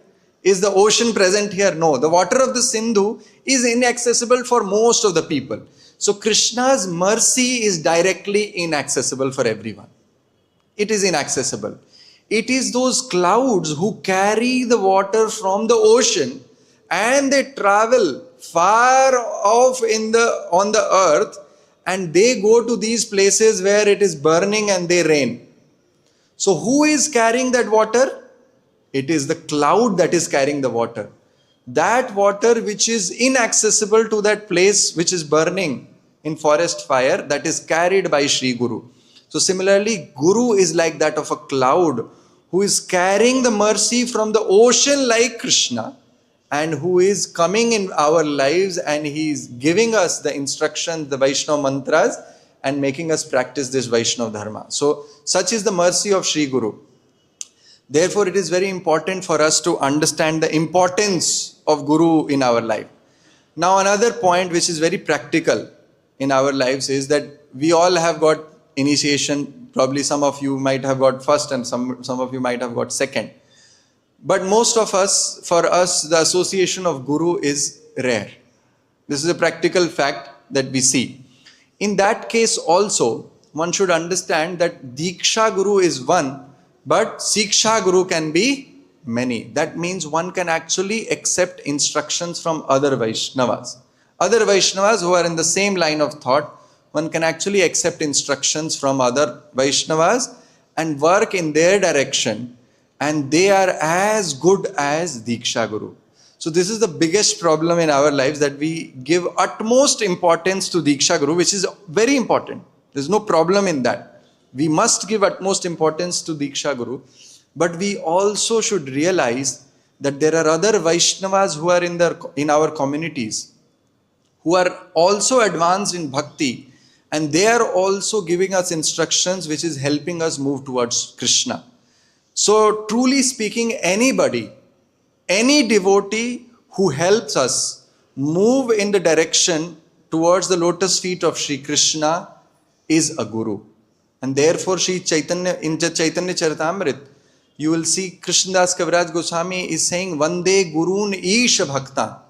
Is the ocean present here? No. The water of the Sindhu is inaccessible for most of the people. So Krishna's mercy is directly inaccessible for everyone. It is inaccessible. It is those clouds who carry the water from the ocean and they travel far off on the earth, and they go to these places where it is burning and they rain. So who is carrying that water? It is the cloud that is carrying the water. That water which is inaccessible to that place which is burning in forest fire, that is carried by Sri Guru. So similarly, Guru is like that of a cloud who is carrying the mercy from the ocean like Krishna, and who is coming in our lives and he is giving us the instructions, the Vaishnava mantras, and making us practice this Vaishnava dharma. So such is the mercy of Sri Guru. Therefore, it is very important for us to understand the importance of Guru in our life. Now, another point which is very practical in our lives is that we all have got initiation. Probably some of you might have got first and some of you might have got second. But most of us, for us, the association of Guru is rare. This is a practical fact that we see. In that case also, one should understand that Diksha Guru is one, but Siksha Guru can be many. That means one can actually accept instructions from other Vaishnavas. Other Vaishnavas who are in the same line of thought, one can actually accept instructions from other Vaishnavas and work in their direction, and they are as good as Diksha Guru. So this is the biggest problem in our lives, that we give utmost importance to Diksha Guru, which is very important. There's no problem in that. We must give utmost importance to Diksha Guru, but we also should realize that there are other Vaishnavas who are in our communities who are also advanced in bhakti, and they are also giving us instructions which is helping us move towards Krishna. So truly speaking, anybody, any devotee who helps us move in the direction towards the lotus feet of Sri Krishna is a guru. And therefore Sri Chaitanya, in Chaitanya Charitamrita, you will see Krishnadas Kaviraj Goswami is saying, Vande Gurun Isha Bhakta.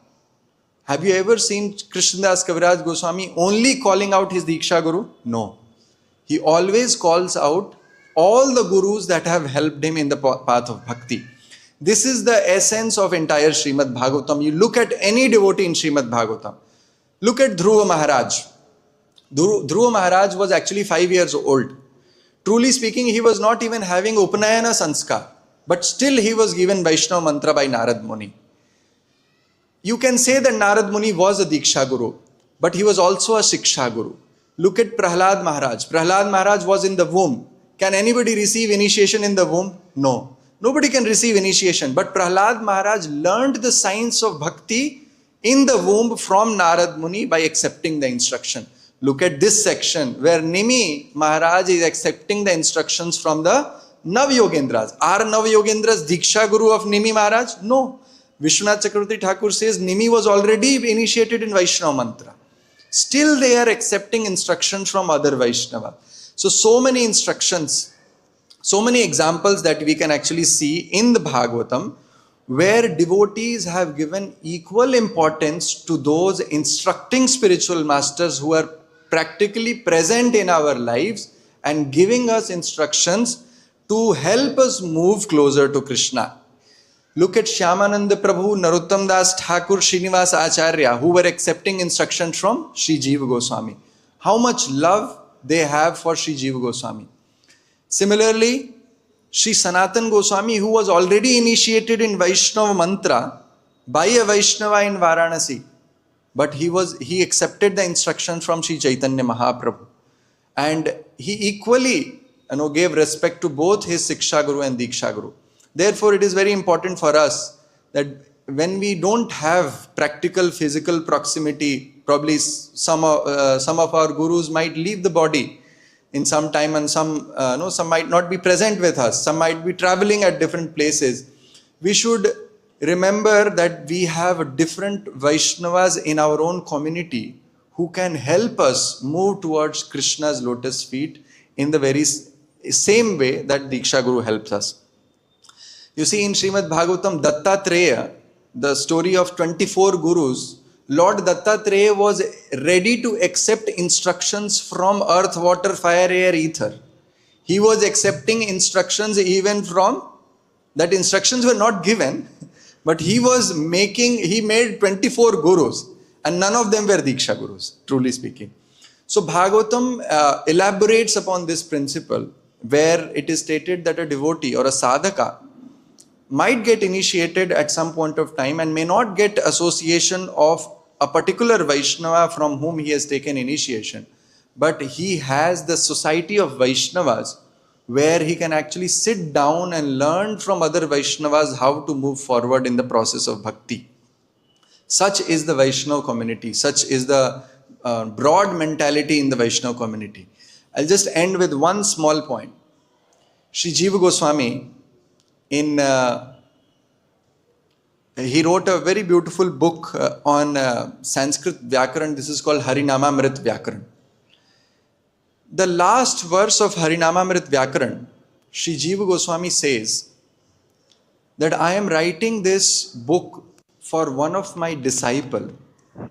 Have you ever seen Krishnadas Kaviraj Goswami only calling out his Diksha Guru? No. He always calls out all the gurus that have helped him in the path of bhakti. This is the essence of entire Srimad Bhagavatam. You look at any devotee in Srimad Bhagavatam. Look at Dhruva Maharaj. Dhruva Maharaj was actually 5 years old. Truly speaking, he was not even having Upanayana Sanskar, but still he was given Vaishnava mantra by Narad Muni. You can say that Narad Muni was a Diksha Guru, but he was also a Siksha Guru. Look at Prahlad Maharaj. Prahlad Maharaj was in the womb. Can anybody receive initiation in the womb? No. Nobody can receive initiation. But Prahlad Maharaj learned the science of bhakti in the womb from Narad Muni by accepting the instruction. Look at this section where Nimi Maharaj is accepting the instructions from the Nav-Yogendras. Are Nav-Yogendras Diksha Guru of Nimi Maharaj? No. Vishwanath Chakravarti Thakur says Nimi was already initiated in Vaishnava mantra. Still they are accepting instructions from other Vaishnava. So many instructions, so many examples that we can actually see in the Bhagavatam, where devotees have given equal importance to those instructing spiritual masters who are practically present in our lives and giving us instructions to help us move closer to Krishna. Look at Shyamananda Prabhu, Narottam Das Thakur, Srinivas Acharya, who were accepting instructions from Sri Jiva Goswami. How much love they have for Sri Jiva Goswami. Similarly, Sri Sanatan Goswami, who was already initiated in Vaishnava mantra by a Vaishnava in Varanasi, but he accepted the instruction from Sri Chaitanya Mahaprabhu, and he equally gave respect to both his Siksha Guru and Diksha Guru. Therefore, it is very important for us that when we don't have practical physical proximity, probably some of our gurus might leave the body in some time, and some might not be present with us, some might be traveling at different places. We should remember that we have different Vaishnavas in our own community who can help us move towards Krishna's lotus feet in the very same way that Diksha Guru helps us. You see, in Srimad Bhagavatam, Dattatreya, the story of 24 gurus, Lord Dattatreya was ready to accept instructions from earth, water, fire, air, ether. He was accepting instructions even from, that instructions were not given, but he made 24 gurus, and none of them were Diksha gurus, truly speaking. So Bhagavatam elaborates upon this principle, where it is stated that a devotee or a sadhaka might get initiated at some point of time and may not get association of a particular Vaishnava from whom he has taken initiation, but he has the society of Vaishnavas where he can actually sit down and learn from other Vaishnavas how to move forward in the process of bhakti. Such is the Vaishnava community, such is the broad mentality in the Vaishnava community. I'll just end with one small point. Sri Jiva Goswami, he wrote a very beautiful book on Sanskrit Vyakaran. This is called Harinamamrit Vyakaran. The last verse of Harinamamrit Vyakaran, Sri Jiva Goswami says that I am writing this book for one of my disciples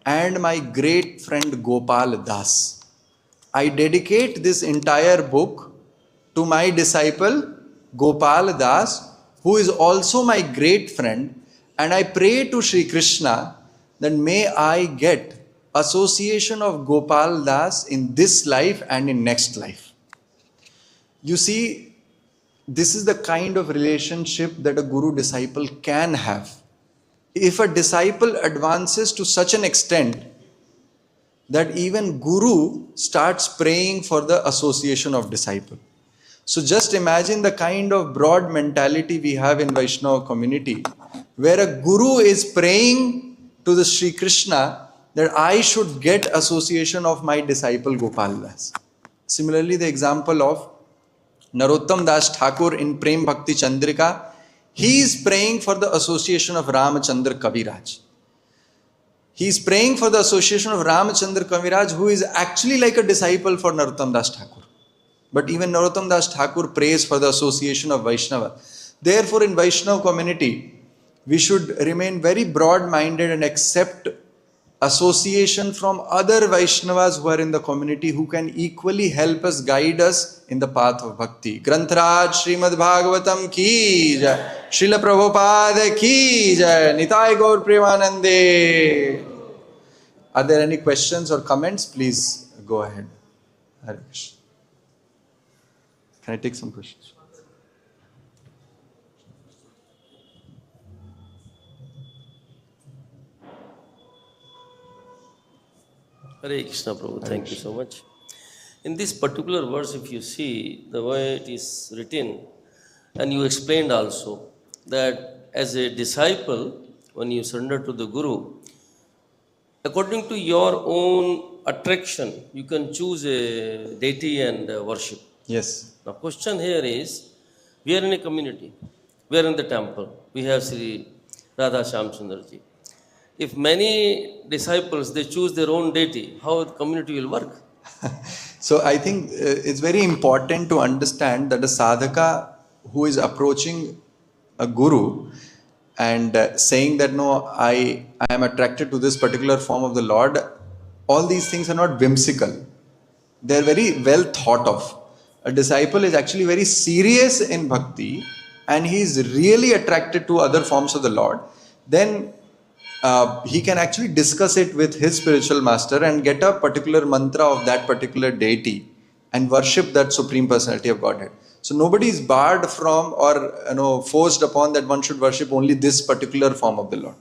and my great friend Gopal Das. I dedicate this entire book to my disciple Gopal Das, who is also my great friend, and I pray to Sri Krishna that may I get association of Gopal Das in this life and in next life. You see, this is the kind of relationship that a guru-disciple can have. If a disciple advances to such an extent that even guru starts praying for the association of disciple. So just imagine the kind of broad mentality we have in Vaishnava community, where a guru is praying to the Sri Krishna that I should get association of my disciple Gopal Das. Similarly, the example of Narottam Das Thakur in Prem Bhakti Chandrika, he is praying for the association of Ramachandra Kaviraj. He is praying for the association of Ramachandra Kaviraj, who is actually like a disciple for Narottam Das Thakur. But even Narottam Das Thakur prays for the association of Vaishnava. Therefore, in Vaishnava community, we should remain very broad-minded and accept association from other Vaishnavas who are in the community, who can equally help us, guide us in the path of bhakti. Granthraj Srimad Bhagavatam ki jai, Srila Prabhupada ki jai, Nitai Gaur Premanande. Are there any questions or comments? Please go ahead. Hare Krishna. Can I take some questions? Hare Krishna, Prabhu. Thank you so much. In this particular verse, if you see the way it is written, and you explained also that as a disciple, when you surrender to the Guru, according to your own attraction, you can choose a deity and worship. Yes. The question here is, we are in a community, we are in the temple, we have Sri Radha Shyamasundar ji. If many disciples, they choose their own deity, how the community will work? So I think it's very important to understand that a sadhaka who is approaching a guru and saying that no, I am attracted to this particular form of the Lord, all these things are not whimsical. They are very well thought of. A disciple is actually very serious in bhakti and he is really attracted to other forms of the Lord. Then he can actually discuss it with his spiritual master and get a particular mantra of that particular deity and worship that Supreme Personality of Godhead. So nobody is barred from or forced upon that one should worship only this particular form of the Lord.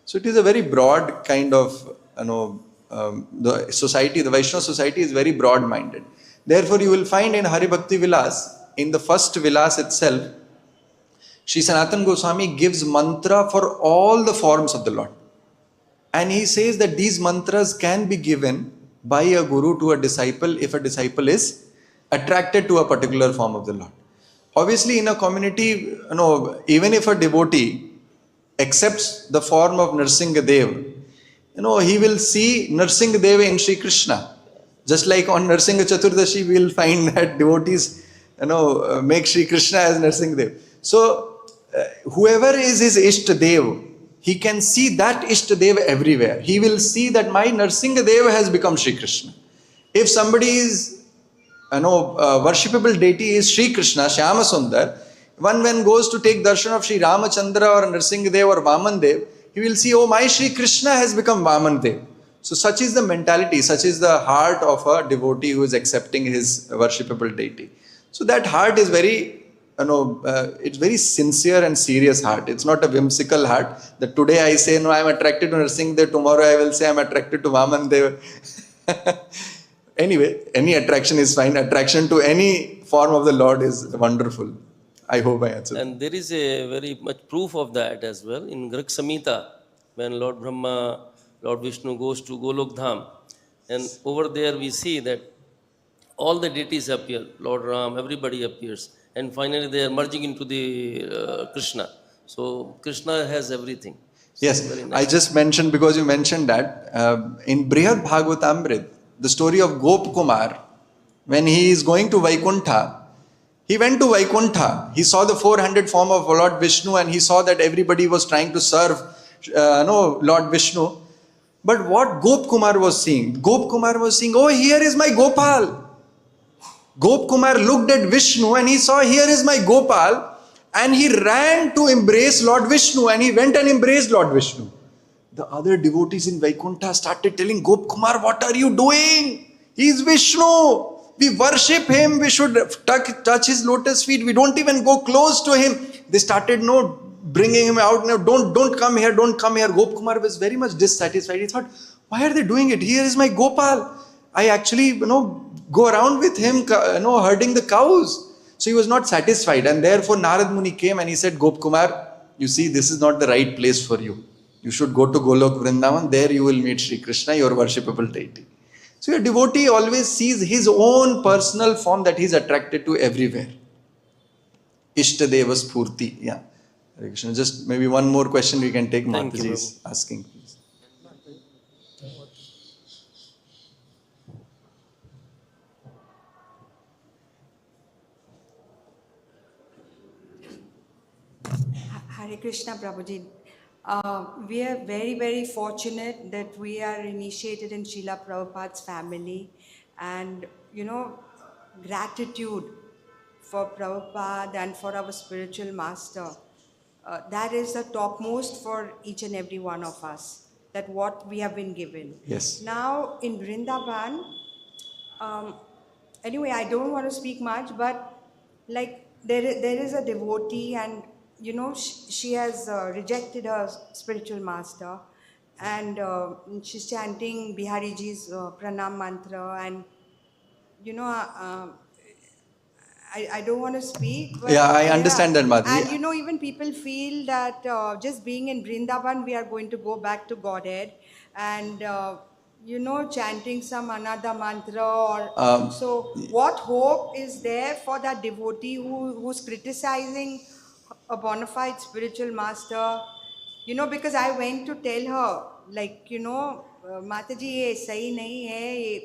So it is a very broad kind of, the society, the Vaishnava society is very broad-minded. Therefore, you will find in Hari Bhakti Vilas, in the first Vilas itself, Sri Sanatana Goswami gives mantra for all the forms of the Lord. And he says that these mantras can be given by a guru to a disciple if a disciple is attracted to a particular form of the Lord. Obviously, in a community, even if a devotee accepts the form of Narsingadev, he will see Narsingadev in Sri Krishna. Just like on Narsingha Chaturdashi, we will find that devotees, make Sri Krishna as Narsingadev. So, whoever is his Ishtadev, he can see that Ishtadev everywhere. He will see that my Narsingadev has become Sri Krishna. If somebody is, worshipable deity is Sri Krishna, Shyamasundar, one when goes to take darshan of Sri Ramachandra or Narsingadev or Vamandev, he will see, oh, my Sri Krishna has become Vamandev. So such is the mentality, such is the heart of a devotee who is accepting his worshipable deity. So that heart is very, it's very sincere and serious heart. It's not a whimsical heart that today I say, no, I am attracted to Narsingadev, tomorrow I will say I am attracted to Vamandev. Anyway, any attraction is fine. Attraction to any form of the Lord is wonderful. I hope I answered. And there is a very much proof of that as well in Grh Samhita, when Lord Brahma, Lord Vishnu goes to Golok Dham, and over there we see that all the deities appear, Lord Ram, everybody appears, and finally they are merging into the Krishna. So Krishna has everything. So yes, very nice. I just mentioned, because you mentioned that, in Brihad Bhagavatamrit, the story of Gop Kumar, when he is going to Vaikuntha, he went to Vaikuntha. He saw the 400 form of Lord Vishnu, and he saw that everybody was trying to serve Lord Vishnu. But what Gop Kumar was seeing? Gop Kumar was seeing, oh, here is my Gopal. Gop Kumar looked at Vishnu and he saw, here is my Gopal, and he ran to embrace Lord Vishnu, and he went and embraced Lord Vishnu. The other devotees in Vaikuntha started telling Gop Kumar, what are you doing? He is Vishnu. We worship him. We should touch his lotus feet. We don't even go close to him. They started bringing him out. No, don't come here. Don't come here. Gop Kumar was very much dissatisfied. He thought, why are they doing it? Here is my Gopal. I actually, go around with him, herding the cows. So he was not satisfied. And therefore Narad Muni came and he said, Gop Kumar, you see, this is not the right place for you. You should go to Golok Vrindavan. There you will meet Sri Krishna, your worshipable deity. So your devotee always sees his own personal form that he is attracted to everywhere. Ishtadeva Spurti. Yeah. Hare Krishna. Just maybe one more question we can take. Mataji is asking, please. Hare Krishna, Prabhuji. We are very, very fortunate that we are initiated in Srila Prabhupada's family, and gratitude for Prabhupada and for our spiritual master. That is the topmost for each and every one of us, that what we have been given. Yes. Now in Vrindavan, anyway, I don't want to speak much, but like there is a devotee, and she has rejected her spiritual master, and she's chanting Bihariji's Pranam Mantra, and I don't want to speak. But yeah, I understand that, Mataji. And even people feel that just being in Vrindavan, we are going to go back to Godhead, and chanting some another mantra, or so. What hope is there for that devotee who's criticizing a bona fide spiritual master? Because I went to tell her, like, Mataji, ye sahi nahi hai,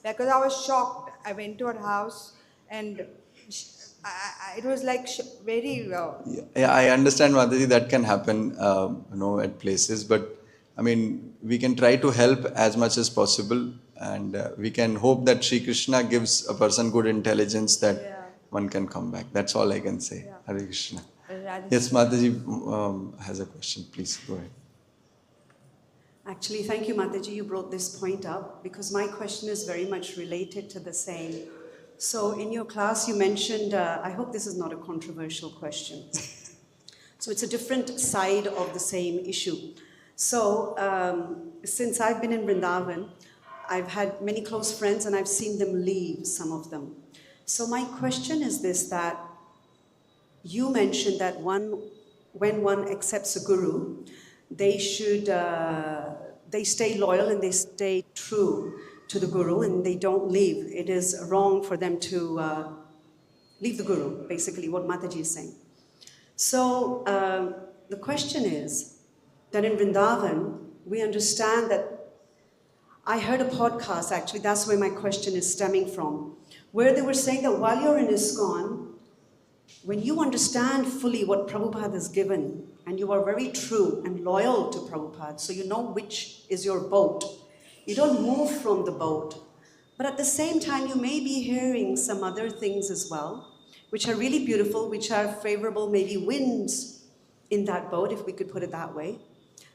because I was shocked. I went to her house, and it was like very... Yeah, I understand, Mataji, that can happen, at places. But, I mean, we can try to help as much as possible. And we can hope that Sri Krishna gives a person good intelligence that one can come back. That's all I can say. Yeah. Hare Krishna. Yes, Mataji has a question. Please, go ahead. Actually, thank you, Mataji, you brought this point up, because my question is very much related to the same. So in your class, you mentioned, I hope this is not a controversial question. So it's a different side of the same issue. So since I've been in Vrindavan, I've had many close friends and I've seen them leave, some of them. So my question is this, that you mentioned that when one accepts a guru, they should, they stay loyal and they stay true to the guru and they don't leave. It is wrong for them to leave the guru, basically what Mataji is saying. So the question is that in Vrindavan, we understand that, I heard a podcast actually, that's where my question is stemming from, where they were saying that while you're in ISKCON, when you understand fully what Prabhupada has given, and you are very true and loyal to Prabhupada, so you know which is your boat, you don't move from the boat. But at the same time, you may be hearing some other things as well, which are really beautiful, which are favorable, maybe winds in that boat, if we could put it that way.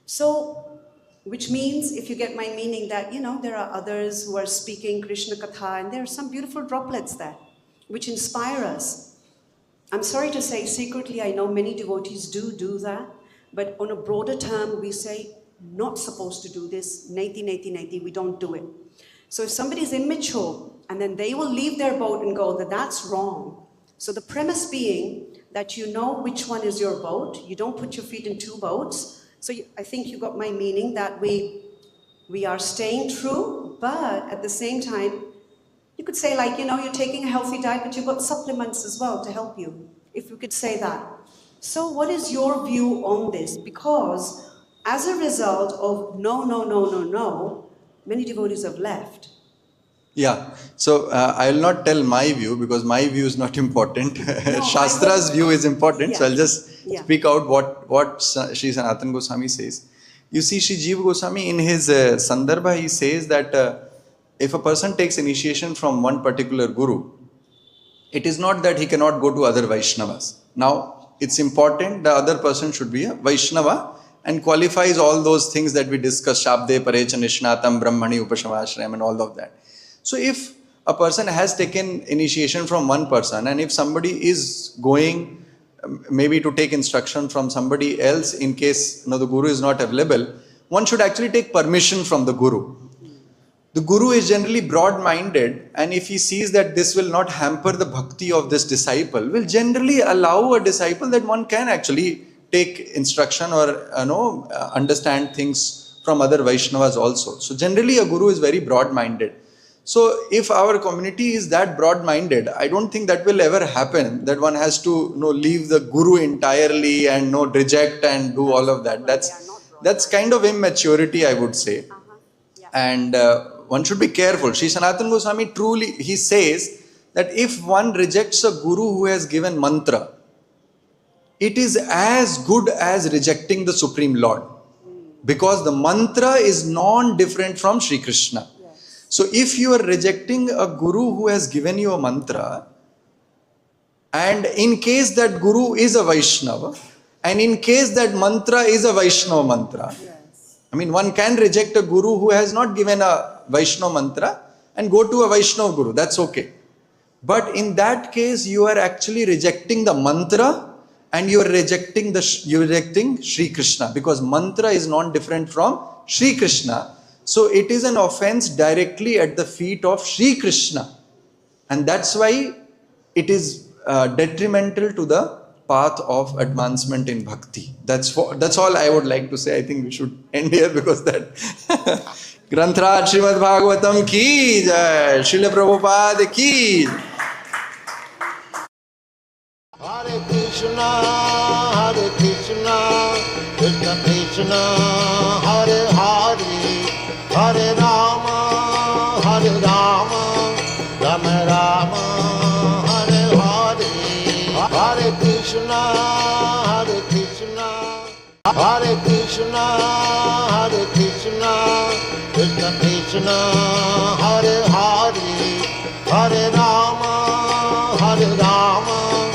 So, which means, if you get my meaning, that, there are others who are speaking Krishna Katha, and there are some beautiful droplets there, which inspire us. I'm sorry to say, secretly, I know many devotees do that, but on a broader term, we say, not supposed to do this, naiti, naiti, naiti, we don't do it. So if somebody is immature, and then they will leave their boat and go, that's wrong. So the premise being that you know which one is your boat, you don't put your feet in two boats. So I think you got my meaning, that we are staying true, but at the same time, you could say, you're taking a healthy diet, but you've got supplements as well to help you, if you could say that. So what is your view on this? Because as a result of no, many devotees have left. Yeah, so I will not tell my view, because my view is not important. Shastra's view is important, so I'll just speak out what Sri Sanatana Goswami says. You see, Sri Jiva Goswami in his Sandarbha, he says that if a person takes initiation from one particular guru, it is not that he cannot go to other Vaishnavas. Now, it's important the other person should be a Vaishnava and qualifies all those things that we discussed, Shabde, Parecha, Nishnatam, Brahmani, Upashamashrayam, and all of that. So if a person has taken initiation from one person, and if somebody is going maybe to take instruction from somebody else in case the guru is not available, one should actually take permission from the guru. The guru is generally broad-minded, and if he sees that this will not hamper the bhakti of this disciple, will generally allow a disciple that one can actually take instruction or understand things from other Vaishnavas also. So generally a guru is very broad-minded. So if our community is that broad-minded, I don't think that will ever happen, that one has to leave the guru entirely and reject and do all of that. That's kind of immaturity, I would say. And one should be careful. Sri Sanatana Goswami truly, he says that if one rejects a guru who has given mantra, it is as good as rejecting the Supreme Lord. Because the mantra is non-different from Sri Krishna. So if you are rejecting a guru who has given you a mantra, and in case that guru is a Vaishnava, and in case that mantra is a Vaishnava mantra, one can reject a guru who has not given a Vaishnava mantra and go to a Vaishnava guru, that's okay. But in that case, you are actually rejecting the mantra and you are rejecting Sri Krishna, because mantra is non-different from Sri Krishna. So it is an offense directly at the feet of Sri Krishna. And that's why it is detrimental to the path of advancement in bhakti. That's all I would like to say. I think we should end here, because that Granthra Srimad Bhagavatam ki jai, Srila Prabhupada ki. Hare Krishna, Krishna Krishna, Hare Hare, Hare Rama, Rama Rama, Hare Hare. Hare Krishna, Hare Krishna, Krishna Krishna, Hare Hare, Hare Rama.